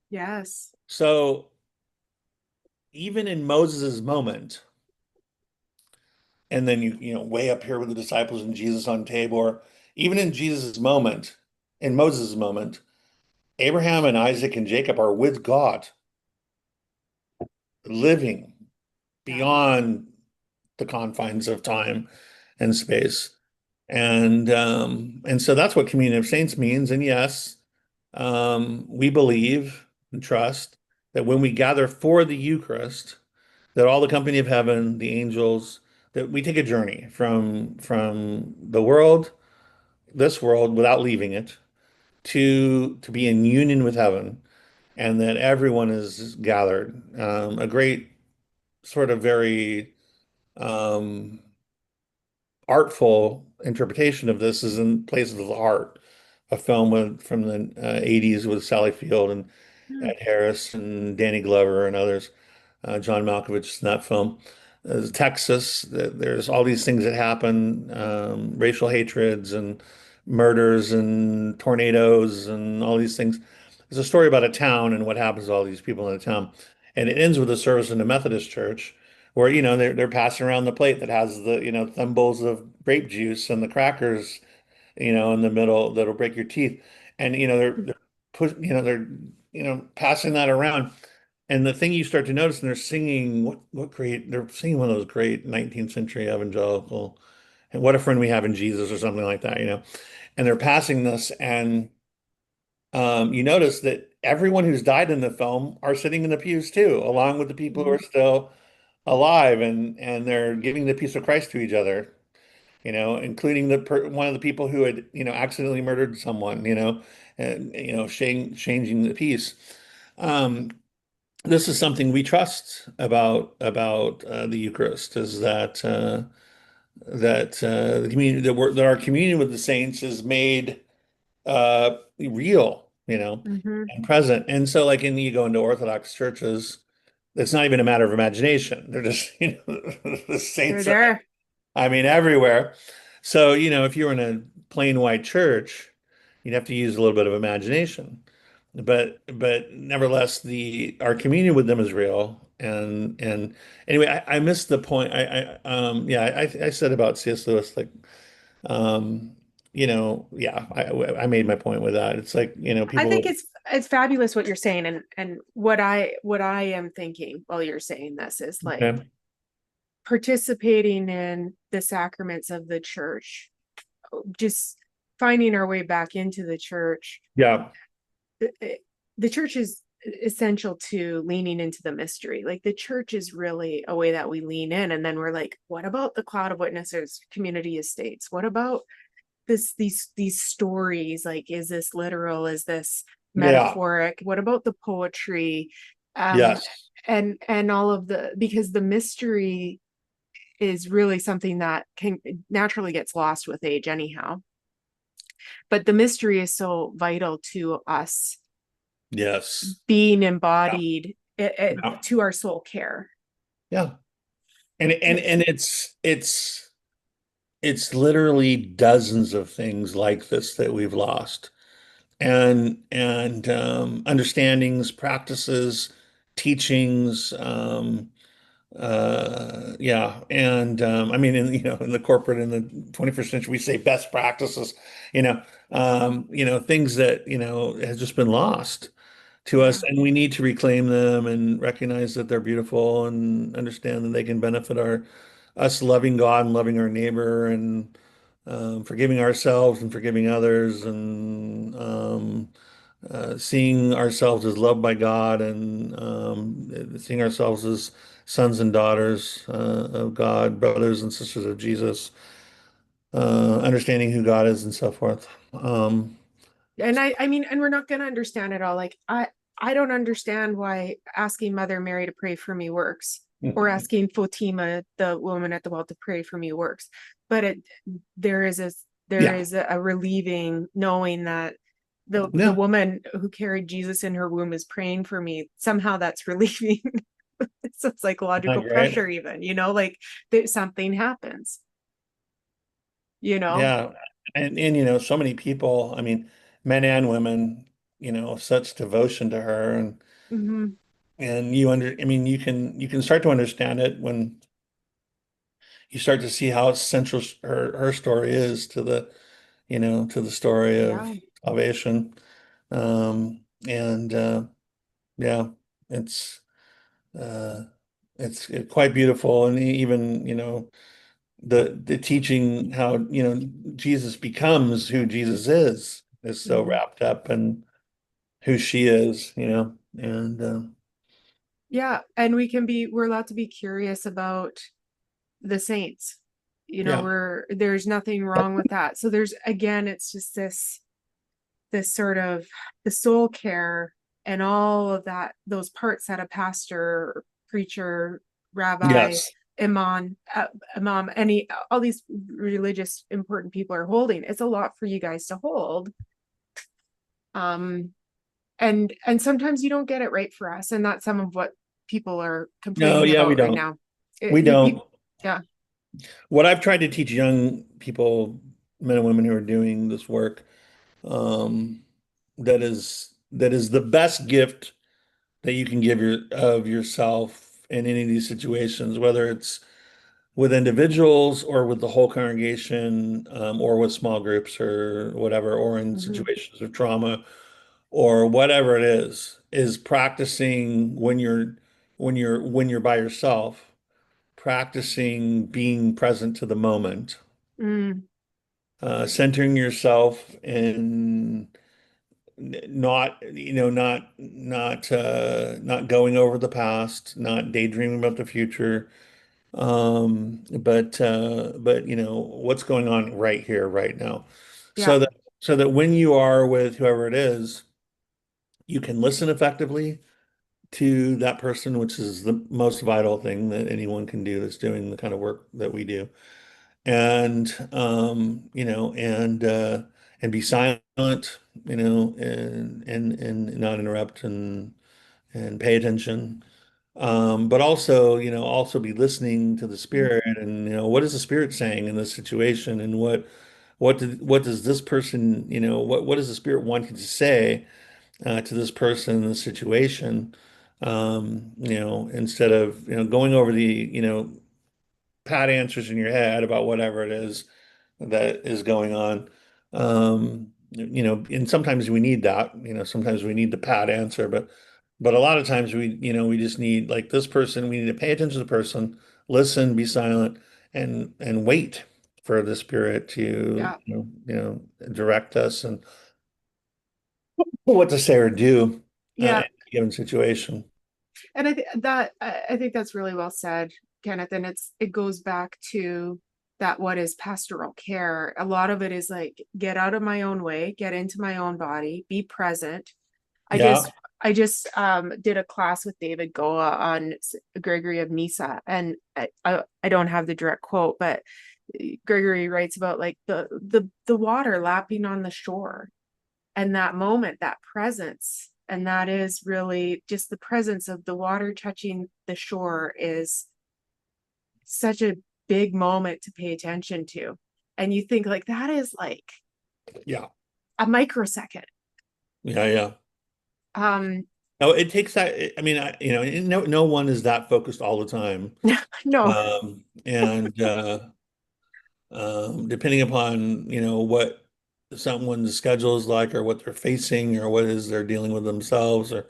Yes. So even in Moses' moment, and then way up here with the disciples and Jesus on Tabor, even in Jesus' moment, in Moses' moment, Abraham and Isaac and Jacob are with God, living Yeah. beyond the confines of time and space. And so that's what communion of saints means. And yes, we believe and trust that when we gather for the Eucharist, that all the company of heaven, the angels, that we take a journey from the world, this world, without leaving it, to be in union with heaven, and that everyone is gathered. A great sort of very um, artful interpretation of this is in Places of the Heart, a film from the 80s with Sally Field and Hmm. Ed Harris and Danny Glover and others. John Malkovich in that film. Texas, there's all these things that happen, racial hatreds and murders and tornadoes and all these things. There's a story about a town and what happens to all these people in the town. And it ends with a service in the Methodist church where, they're passing around the plate that has the, thimbles of grape juice and the crackers, in the middle that'll break your teeth. And, they're push, passing that around. And the thing you start to notice, and they're singing they're singing one of those great 19th century evangelical, and what a friend we have in Jesus or something like that. And they're passing this, and you notice that everyone who's died in the film are sitting in the pews too, along with the people who are still alive, and they're giving the peace of Christ to each other, including one of the people who had, accidentally murdered someone, and, changing the peace. Um, this is something we trust about the Eucharist, is that the community that our communion with the saints is made real, Hmm. and present. And so like you go into Orthodox churches, it's not even a matter of imagination. They're just, the They're saints are, there. I mean, everywhere. So, if you were in a plain white church, you'd have to use a little bit of imagination. But nevertheless, the our communion with them is real. And anyway, I missed the point. Yeah, I said about C.S. Lewis, like, um, yeah, I made my point with that. It's like, I think people, it's fabulous what you're saying, and what I am thinking while you're saying this is like okay, participating in the sacraments of the church, just finding our way back into the church. yeah, The church is essential to leaning into the mystery. Like the church is really a way that we lean in, and then we're like, what about the cloud of witnesses, community estates? What about these stories? Like, is this literal? Is this yeah, metaphoric? What about the poetry? Um, yes, and all of because the mystery is really something that can naturally gets lost with age anyhow. But the mystery is so vital to us yes, being yeah, embodied yeah, to our soul care. yeah. And it's literally dozens of things like this that we've lost. And understandings, practices, teachings, yeah. And I mean, in the corporate, in the 21st century, we say best practices, you know, things that, has just been lost to us, Yeah. and we need to reclaim them and recognize that they're beautiful and understand that they can benefit us loving God and loving our neighbor, and forgiving ourselves and forgiving others, and seeing ourselves as loved by God, and seeing ourselves as sons and daughters of God, brothers and sisters of Jesus, understanding who God is and so forth. And I mean, and we're not going to understand it all. Like I don't understand why asking Mother Mary to pray for me works, or asking Fatima, the woman at the well, to pray for me works. But there is a there Yeah, is a relieving knowing that the yeah, woman who carried Jesus in her womb is praying for me. Somehow that's relieving some not psychological great. pressure, even, like that something happens, you know. Yeah. And so many people, I mean, men and women, such devotion to her, Hmm. and I mean, you can start to understand it when you start to see how central her story is to the story of Yeah. salvation. And yeah, it's uh it's quite beautiful. And even, the teaching how, Jesus becomes who Jesus is so Hmm. wrapped up in who she is, and Yeah, and we're allowed to be curious about the saints. yeah, There's nothing wrong with that. So there's, again, it's just this sort of the soul care and all of that, those parts that a pastor, preacher, rabbi, yes, imam, imam, all these religious important people are holding. It's a lot for you guys to hold. Um, and sometimes you don't get it right for us, and that's some of what people are no, complaining yeah, we about right don't, now. we don't. Yeah. What I've tried to teach young people, men and women who are doing this work, um, that is the best gift that you can give of yourself in any of these situations, whether it's with individuals or with the whole congregation, or with small groups or whatever, or in Mhm. situations of trauma or whatever it is practicing when you're by yourself, practicing being present to the moment, Mm, centering yourself, and not going over the past, not daydreaming about the future, but what's going on right here, right now, yeah. so that when you are with whoever it is, you can listen effectively to that person, which is the most vital thing that anyone can do that's doing the kind of work that we do. And and be silent, and not interrupt and pay attention. But also, also be listening to the spirit and, what is the spirit saying in this situation and what does this person, what does the spirit want you to say to this person in this situation? Instead of, going over the, pat answers in your head about whatever it is that is going on. And sometimes we need that, sometimes we need the pat answer, but a lot of times we just need like this person, we need to pay attention to the person, listen, be silent, and wait for the spirit to, Yeah. direct us and what to say or do in Yeah. a given situation. And I think that's really well said, Kenneth. And it goes back to that what is pastoral care. A lot of it is like get out of my own way, get into my own body, be present. I Yeah, just I just did a class with David Goa on Gregory of Nyssa, and I don't have the direct quote, but Gregory writes about like the water lapping on the shore, and that moment, that presence, and that is really just the presence of the water touching the shore is such a big moment to pay attention to. And you think like that is like yeah, a microsecond. yeah, yeah. Um, No, it takes that. I mean, no one is that focused all the time. no, And depending upon, what someone's schedule is like or what they're facing or what it is they're dealing with themselves or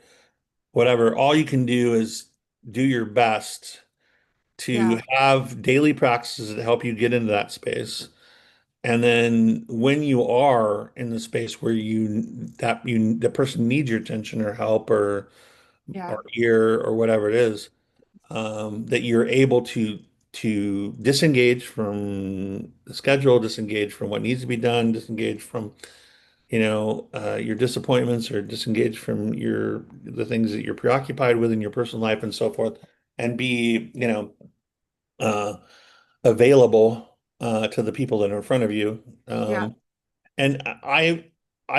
whatever, all you can do is do your best to yeah, have daily practices that help you get into that space. And then when you are in the space where the person needs your attention or help yeah, or ear or whatever it is, that you're able to disengage from the schedule, disengage from what needs to be done, disengage from, your disappointments or disengage from the things that you're preoccupied with in your personal life and so forth, and be, uh, available to the people that are in front of you. yeah, And I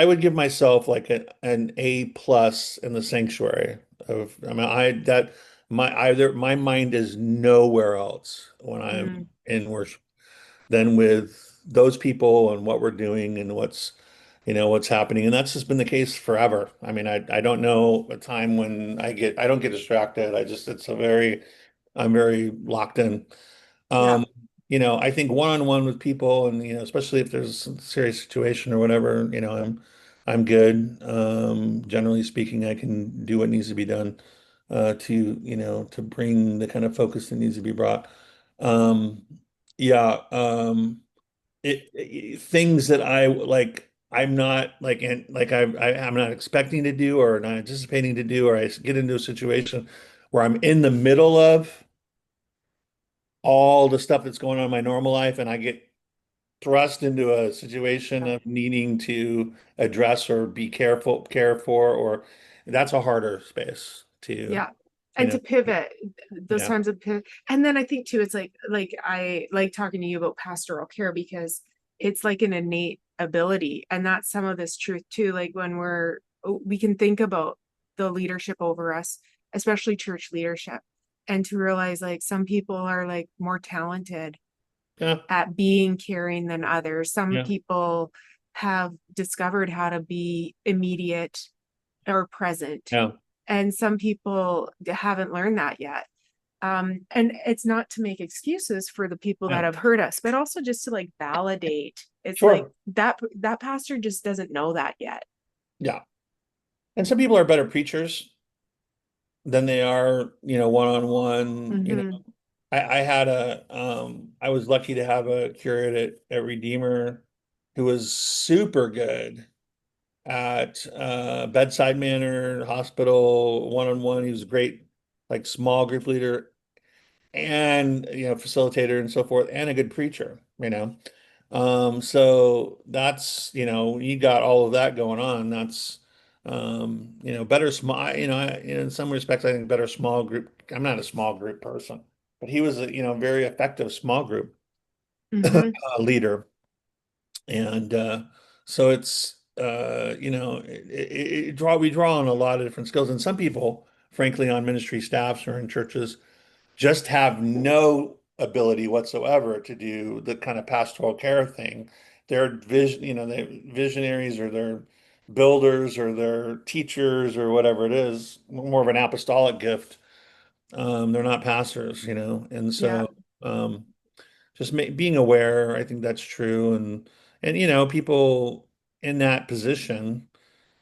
would give myself like an A plus in the sanctuary of, I mean, I that my mind is nowhere else when I'm mm, in worship than with those people and what we're doing and what's happening. And that's just been the case forever. I mean, I don't know a time when I don't get distracted. I'm very locked in. yeah, Um, I think one-on-one with people and, especially if there's a serious situation or whatever, I'm good. Generally speaking, I can do what needs to be done to bring the kind of focus that needs to be brought. Um, yeah, things that I like I'm not like and like I'm not expecting to do or not anticipating to do, or I get into a situation where I'm in the middle of all the stuff that's going on in my normal life and I get thrust into a situation yeah, of needing to address or be care for, or that's a harder space to, yeah. you And know, to pivot, those yeah, times of pivot. And then I think too, it's like I like talking to you about pastoral care because it's like an innate ability. And that's some of this truth too. Like when we can think about the leadership over us, especially church leadership, and to realize like some people are like more talented yeah, at being caring than others. Some yeah, people have discovered how to be immediate or present, yeah, and some people haven't learned that yet. And it's not to make excuses for the people that yeah, have hurt us, but also just to like validate. It's like sure, that pastor just doesn't know that yet. yeah. And some people are better preachers than they are, one-on-one, Mm-hmm. I had I was lucky to have a curate at Redeemer who was super good at bedside manner, hospital, one-on-one. He was a great, like small group leader and, facilitator and so forth, and a good preacher. So that's, you got all of that going on. That's, better small, in some respects, I think better small group. I'm not a small group person, but he was a, very effective small group Mm-hmm. leader. And So it's we draw on a lot of different skills, and some people, frankly, on ministry staffs or in churches, just have no ability whatsoever to do the kind of pastoral care thing. They're they're visionaries, or they're builders, or they're teachers, or whatever it is, more of an apostolic gift. They're not pastors, and Yeah. so just being aware, I think that's true, and people in that position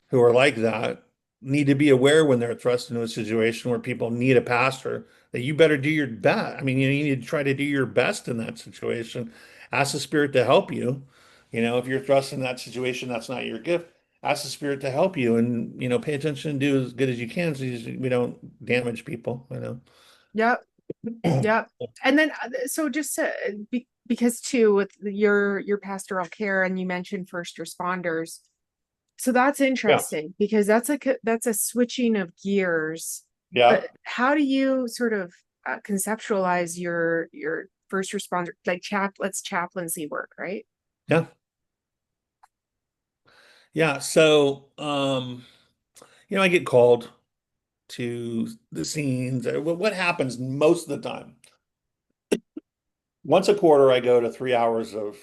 who are like that need to be aware when they're thrust into a situation where people need a pastor, that you better do your best. I mean, you need to try to do your best in that situation. Ask the Spirit to help you. If you're thrust in that situation, that's not your gift. Ask the Spirit to help you, and pay attention and do as good as you can, so we don't damage people. Yep. Yep. And then so just because too with your pastoral care, and you mentioned first responders. So that's Yeah. interesting because that's a switching of gears. Yeah. But how do you sort of conceptualize your first responder, like let's chaplaincy work, right? Yeah. Yeah. So, I get called to the scenes. What happens most of the time? Once a quarter, I go to 3 hours of,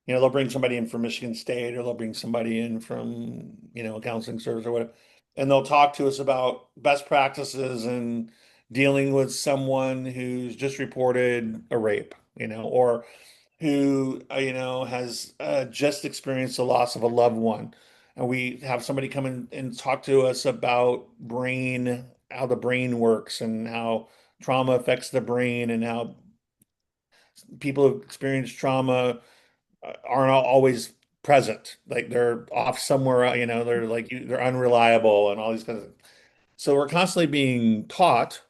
they'll bring somebody in from Michigan State, or they'll bring somebody in from, a counseling service or whatever. And they'll talk to us about best practices and dealing with someone who's just reported a rape, or who, has just experienced the loss of a loved one. And we have somebody come in and talk to us about how the brain works, and how trauma affects the brain, and how people who experience trauma aren't always present. Like they're off somewhere, they're they're unreliable and all these kinds of. So we're constantly being taught,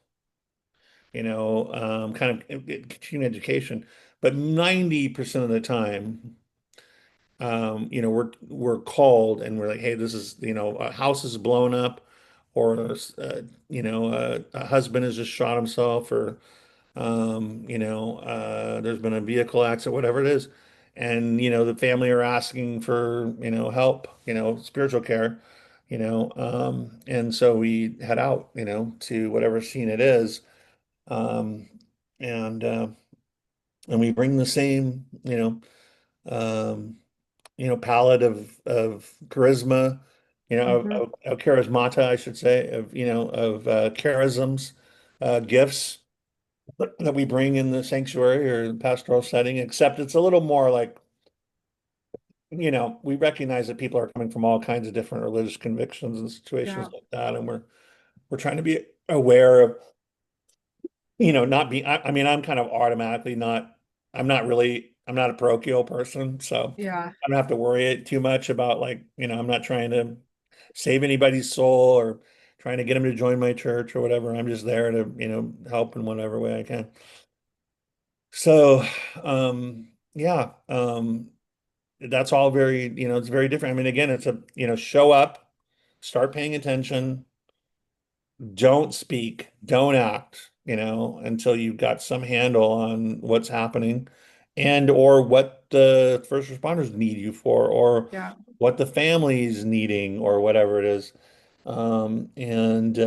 kind of continuing education, but 90% of the time, we're called and we're like, hey, this is, a house is blown up, or a husband has just shot himself, or there's been a vehicle accident, whatever it is. And, the family are asking for, help, spiritual care, and so we head out, to whatever scene it is. Um, and, uh, and we bring the same, palette of charisma, Hmm. of charismata, I should say, of charisms, gifts that we bring in the sanctuary or the pastoral setting, except it's a little more like, we recognize that people are coming from all kinds of different religious convictions and situations Yeah. like that. And we're trying to be aware of, not being, I mean, I'm kind of automatically not, I'm not a parochial person. So Yeah. I don't have to worry too much about, like, I'm not trying to save anybody's soul, or trying to get them to join my church or whatever. I'm just there to, help in whatever way I can. So, yeah, that's all very, it's very different. I mean, again, it's show up, start paying attention, don't speak, don't act, until you've got some handle on what's happening, and or what the first responders need you for, or Yeah. what the family's needing, or whatever it is. And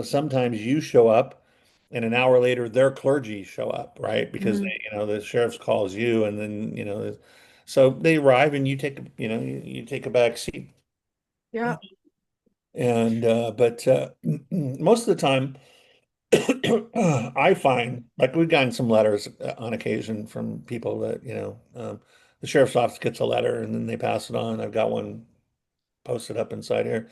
sometimes you show up and an hour later their clergy show up, right? Because Hmm. they, the sheriff's calls you, and then, so they arrive and you take, you take a back seat. Yeah. And but most of the time, I find, like, we've gotten some letters on occasion from people that, the sheriff's office gets a letter and then they pass it on. I've got one posted up inside here.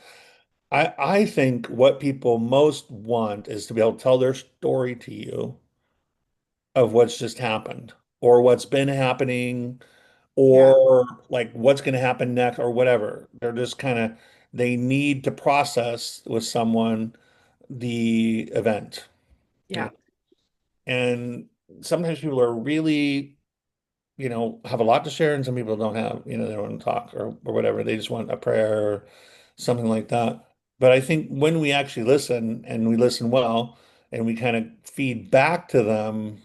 I think what people most want is to be able to tell their story to you of what's just happened, or what's been happening, Yeah. or like what's going to happen next, or whatever. They're just kind of, they need to process with someone the event, you Yeah. know. And sometimes people are really, have a lot to share, and some people don't have, they don't want to talk, or whatever. They just want a prayer or something like that. But I think when we actually listen, and we listen well, and we kind of feed back to them,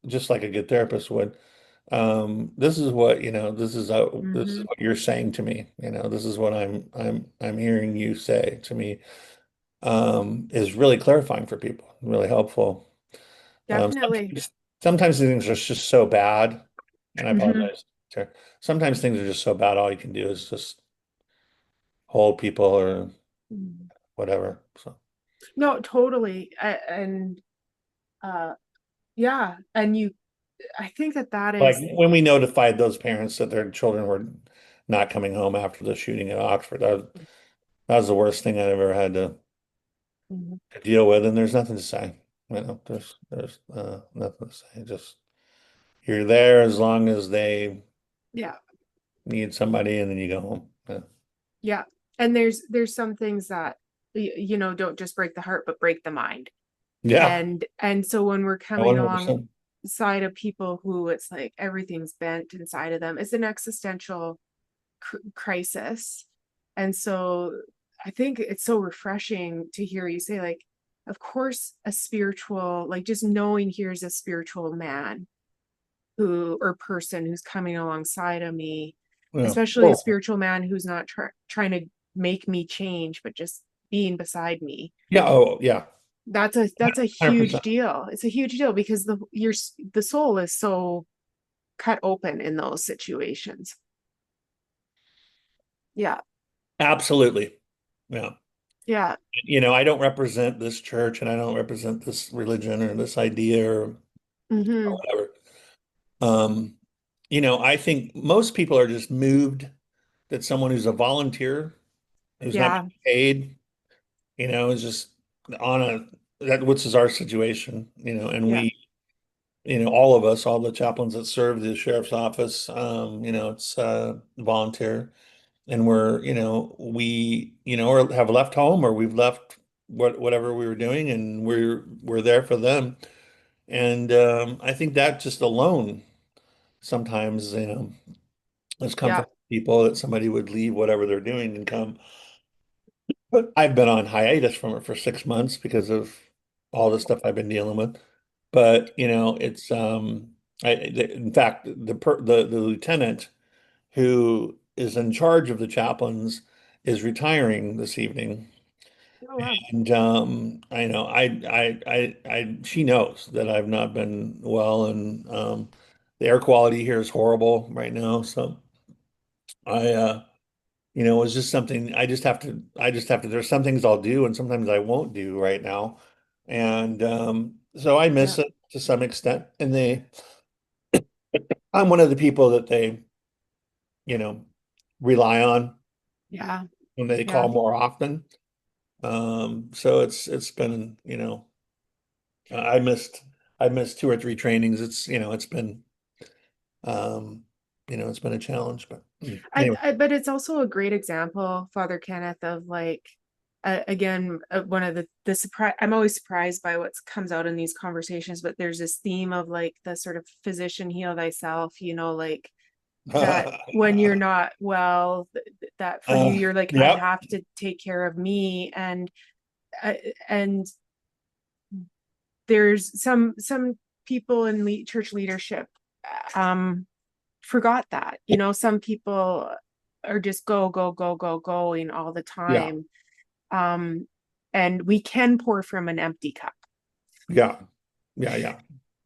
just like a good therapist would, this is what, this is Hmm. what you're saying to me. This is what I'm hearing you say to me, is really clarifying for people, really helpful. Definitely. Sometimes things are just so bad, and I Hmm. apologize. Sure. Sometimes things are just so bad, all you can do is just hold people or whatever. So, No, totally. And uh yeah, and you I think that that like is. when we notified those parents that their children were not coming home after the shooting at Oxford, that was the worst thing I've ever had Mhm. to deal with, and there's nothing to say. There's nothing to say. Just you're there as long as they Yeah. need somebody, and then you go home. Yeah, Yeah. And there's some things that don't just break the heart but break the mind. yeah, And so when we're coming along 100%. side of people who it's like everything's bent inside of them, it's an existential crisis. And so I think it's so refreshing to hear you say, like, of course, a spiritual, like just knowing here's a spiritual man who or person who's coming alongside of me, Yeah. especially a Oh, spiritual man who's not trying to make me change, but just being beside me. yeah. Oh, yeah. That's a huge 100%. deal. It's a huge deal because the soul is so cut open in those situations. Yeah. Absolutely. Yeah. Yeah. I don't represent this church and I don't represent this religion or this idea or Hmm. whatever. Um, I think most people are just moved that someone who's a volunteer, who's not Yeah. being paid, is just on which is our situation, and Yeah. all of us, all the chaplains that serve the sheriff's office, it's volunteer. And or have left home or we've left whatever we were doing and we're there for them. And I think that just alone sometimes, is Yeah. comfort to people that somebody would leave whatever they're doing and come. But I've been on hiatus from it for 6 months because of all the stuff I've been dealing with. But it's in fact the lieutenant who is in charge of the chaplains is retiring this evening. Oh wow. And I know she knows that I've not been well, and the air quality here is horrible right now. So I it's just something I just have to there's some things I'll do and sometimes I won't do right now. And so I Yeah. miss it to some extent. And I'm one of the people that they, you know, rely on Yeah. when they Yeah. call more often. So it's been, I missed I missed 2 or 3 trainings. Um, it's been a challenge, but anyway. But it's also a great example, Father Kenneth, of like, again, one of the surprise. I'm always surprised by what comes out in these conversations, but there's this theme of like the sort of physician heal thyself, like that when you're not well, that for you, you're like, I Yep. have to take care of me. Uh, and there's some people in church leadership um forgot that. Some people are just go go go go going all the Yeah. time. um and we can pour from an empty cup. Yeah. Yeah. Yeah.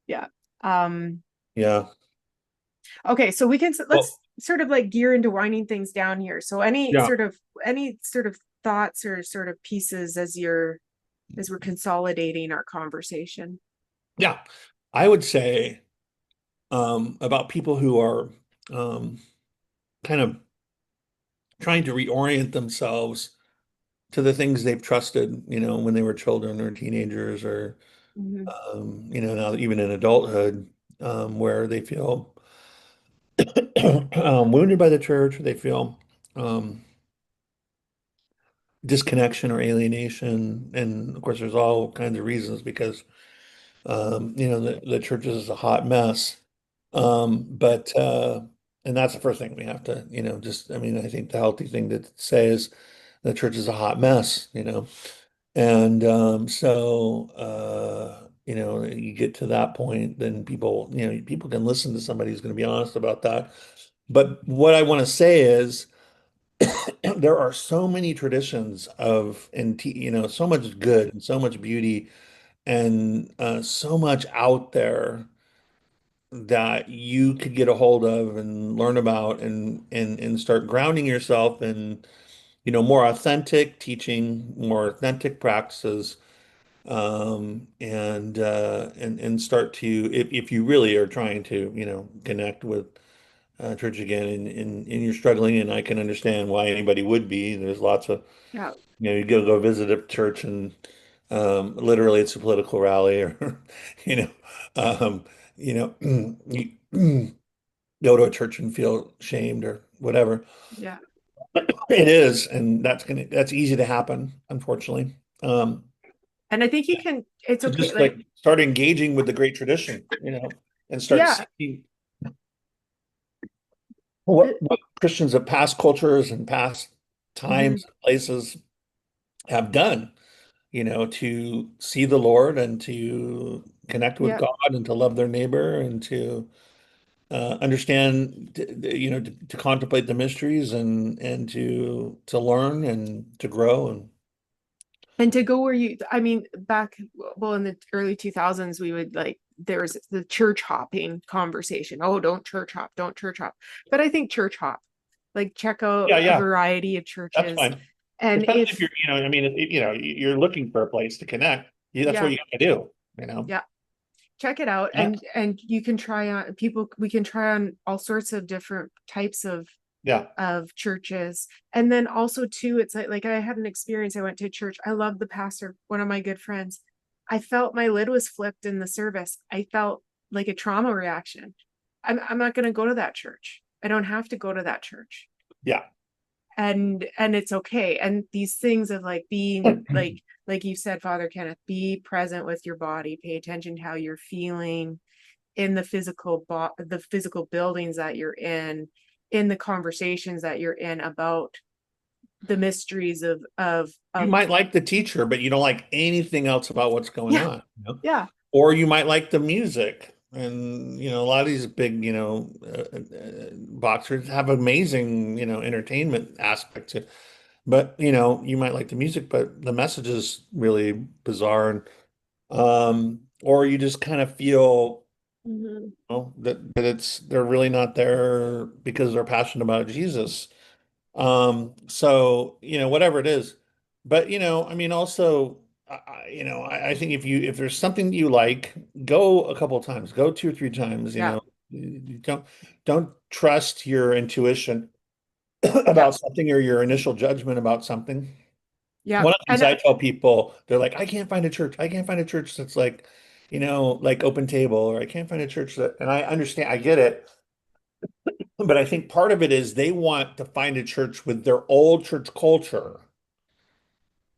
Yeah. um Yeah. okay, so Well, let's sort of like gear into winding things down here. So yeah. any sort of thoughts or sort of pieces as we're consolidating our conversation. Yeah. I would say about people who are um kind of trying to reorient themselves to the things they've trusted, when they were children or teenagers or Hmm. now even in adulthood, where they feel wounded by the church, they feel um, disconnection or alienation. And of course, there's all kinds of reasons because, the church is a hot mess. But and that's the first thing we have to, I mean, I think the healthy thing to say is the church is a hot mess. And you get to that point, then people can listen to somebody who's going to be honest about that. But what I want to say is there are so many traditions so much good and so much beauty and so much out there that you could get a hold of and learn about and start grounding yourself in, more authentic teaching, more authentic practices, and start to, if you really are trying to, connect with church again, and you're struggling, and I can understand why anybody would be. There's lots of, Yeah. you go visit a church and literally it's a political rally, or you know, um, you go to a church and feel shamed or whatever. Yeah. It is, and that's easy to happen, unfortunately. And I think it's To okay. just Like, like start engaging with the great tradition, and start yeah. seeing uh, what Christians of past cultures and past mhm, times, places have done, to see the Lord and to connect with yeah. God and to love their neighbor and to understand, to contemplate the mysteries and to learn and to grow. And And to go where I mean, back, well, in the early 2000s, we would like, there was the church hopping conversation. Oh, don't church hop, don't church hop. But I think church hop, like check out yeah, a yeah, variety of that's churches. fine. And Especially if if, you're, I mean, you're looking for a place to connect, that's what yeah, you got to do. yeah, check it out. Yeah, And you can try on we can try on all sorts of different types yeah. of churches. And then also too, it's like I had an experience. I went to church. I love the pastor, one of my good friends. I felt my lid was flipped in the service. I felt like a trauma reaction. I'm not going to go to that church. I don't have to go to that church. Yeah. And it's okay. And these things of like being like you said, Father Kenneth, be present with your body, pay attention to how you're feeling in the physical buildings that you're in the conversations that you're in about the mysteries You of might like the teacher, but you don't like anything else about what's going yeah, on. yeah, Or you might like the music. And, a lot of these big, boxers have amazing, entertainment aspect to, but, you might like the music, but the message is really bizarre. And, or you just kind of feel, mhm, that they're really not there because they're passionate about Jesus. So, whatever it is. But, I mean, also, I think if there's something you like, go a couple of times, go two or three times, yeah, you don't trust your intuition yeah, about something or your initial judgment about something. yeah. One of the things And I tell people, they're like, I can't find a church. I can't find a church that's like Open Table, or I can't find a church and I understand, I get it. But I think part of it is they want to find a church with their old church culture,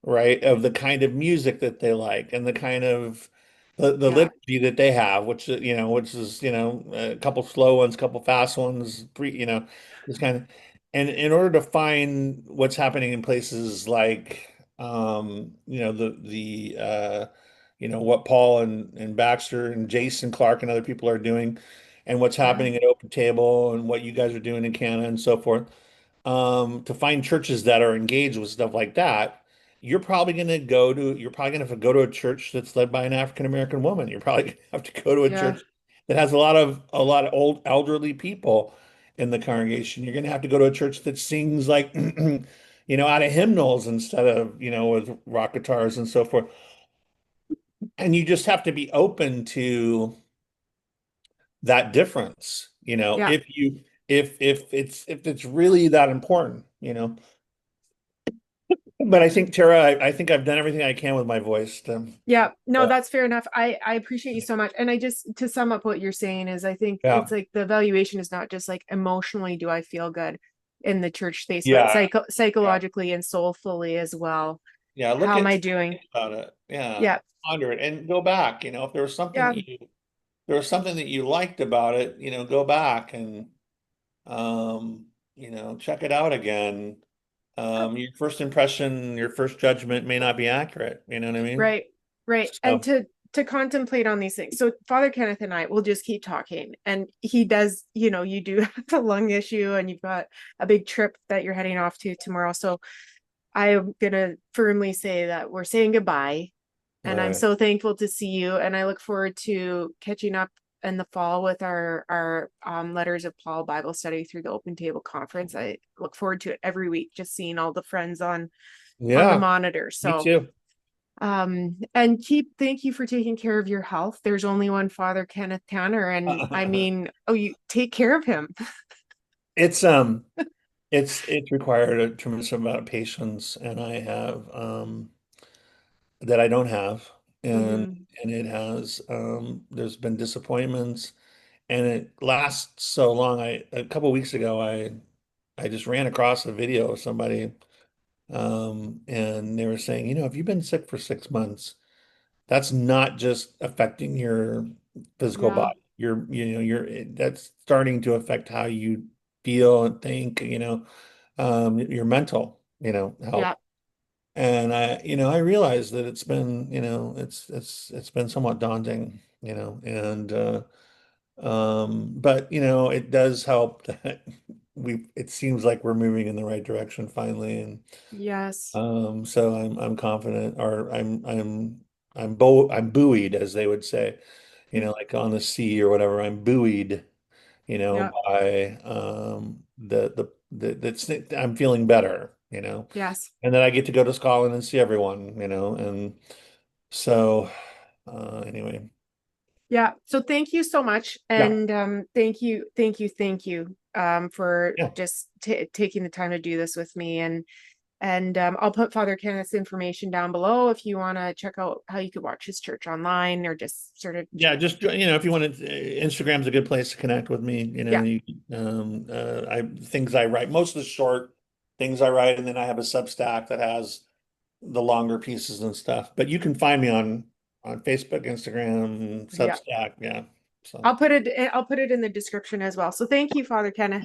right? Of the kind of music that they like and the kind of the yeah, liturgy that they have, which is, a couple slow ones, couple fast ones, this kind of, and in order to find what's happening in places like, what Paul and Baxter and Jason Clark and other people are doing, and what's yeah, happening at Open Table and what you guys are doing in Canada and so forth, to find churches that are engaged with stuff like that, you're probably going to have to go to a church that's led by an African American woman. You're probably going to have to go to a yeah, church that has a lot of old elderly people in the congregation. You're going to have to go to a church that sings like out of hymnals instead of, with rock guitars and so forth. And you just have to be open to that difference, yeah, if it's really that important. But I think, Tara, I think I've done everything I can with my voice yeah. No, uh, that's fair enough. I appreciate you so much. And I just, to sum up what you're saying, is I think yeah, it's like the evaluation is not just like emotionally do I feel good in the church space, but yeah, yeah, psychologically and soulfully as well. yeah. How Look am at I think doing? about it. Yeah, Yeah, ponder it and go back. If yeah, there was something that you liked about it, go back and check it out again. Your first impression, your first judgment may not be accurate. You know what I mean? right, right. And So, to contemplate on these things. So Father Kenneth and I will just keep talking, and he does, you do have the lung issue and you've got a big trip that you're heading off to tomorrow. So I'm gonna firmly say that we're saying goodbye, All and I'm right. so thankful to see you. And I look forward to catching up in the fall with our Letters of Paul Bible study through the Open Table Conference. I look forward to it every week, just seeing all the friends on the Yeah, monitor. me So too. and thank you for taking care of your health. There's only one Father Kenneth Tanner, and I mean, oh, you take care of him. It's it's required a tremendous amount of patience, and I have that I don't have, and Mhm. it has there's been disappointments, and it lasts so long. A couple weeks ago, I just ran across a video of somebody, and they were saying, if you've been sick for 6 months, that's not just affecting your physical Yeah, body. That's starting to affect how you feel and think, your mental, health. yeah, And I realized that it's been, it's been somewhat daunting, and but it does help that it seems like we're moving in the right direction finally. And yes. so I'm confident, or I'm buoyed, as they would say, like on the sea or whatever. I'm buoyed, Yeah, by that's I'm feeling better, yes. and then I get to go to Scotland and see everyone, and so anyway, Yeah. So thank you so much. yeah, And thank you for yeah, just taking the time to do this with me. And I'll put Father Kenneth's information down below if you want to check out how you could watch his church online, or just sort of, yeah. Just if you want to, Instagram's a good place to connect with me. yeah, I things I write, most of the short things I write, and then I have a Substack that has the longer pieces and stuff. But you can find me on Facebook, Instagram, yeah. Substack. Yeah. So I'll put it in the description as well. So thank you, Father Kenneth.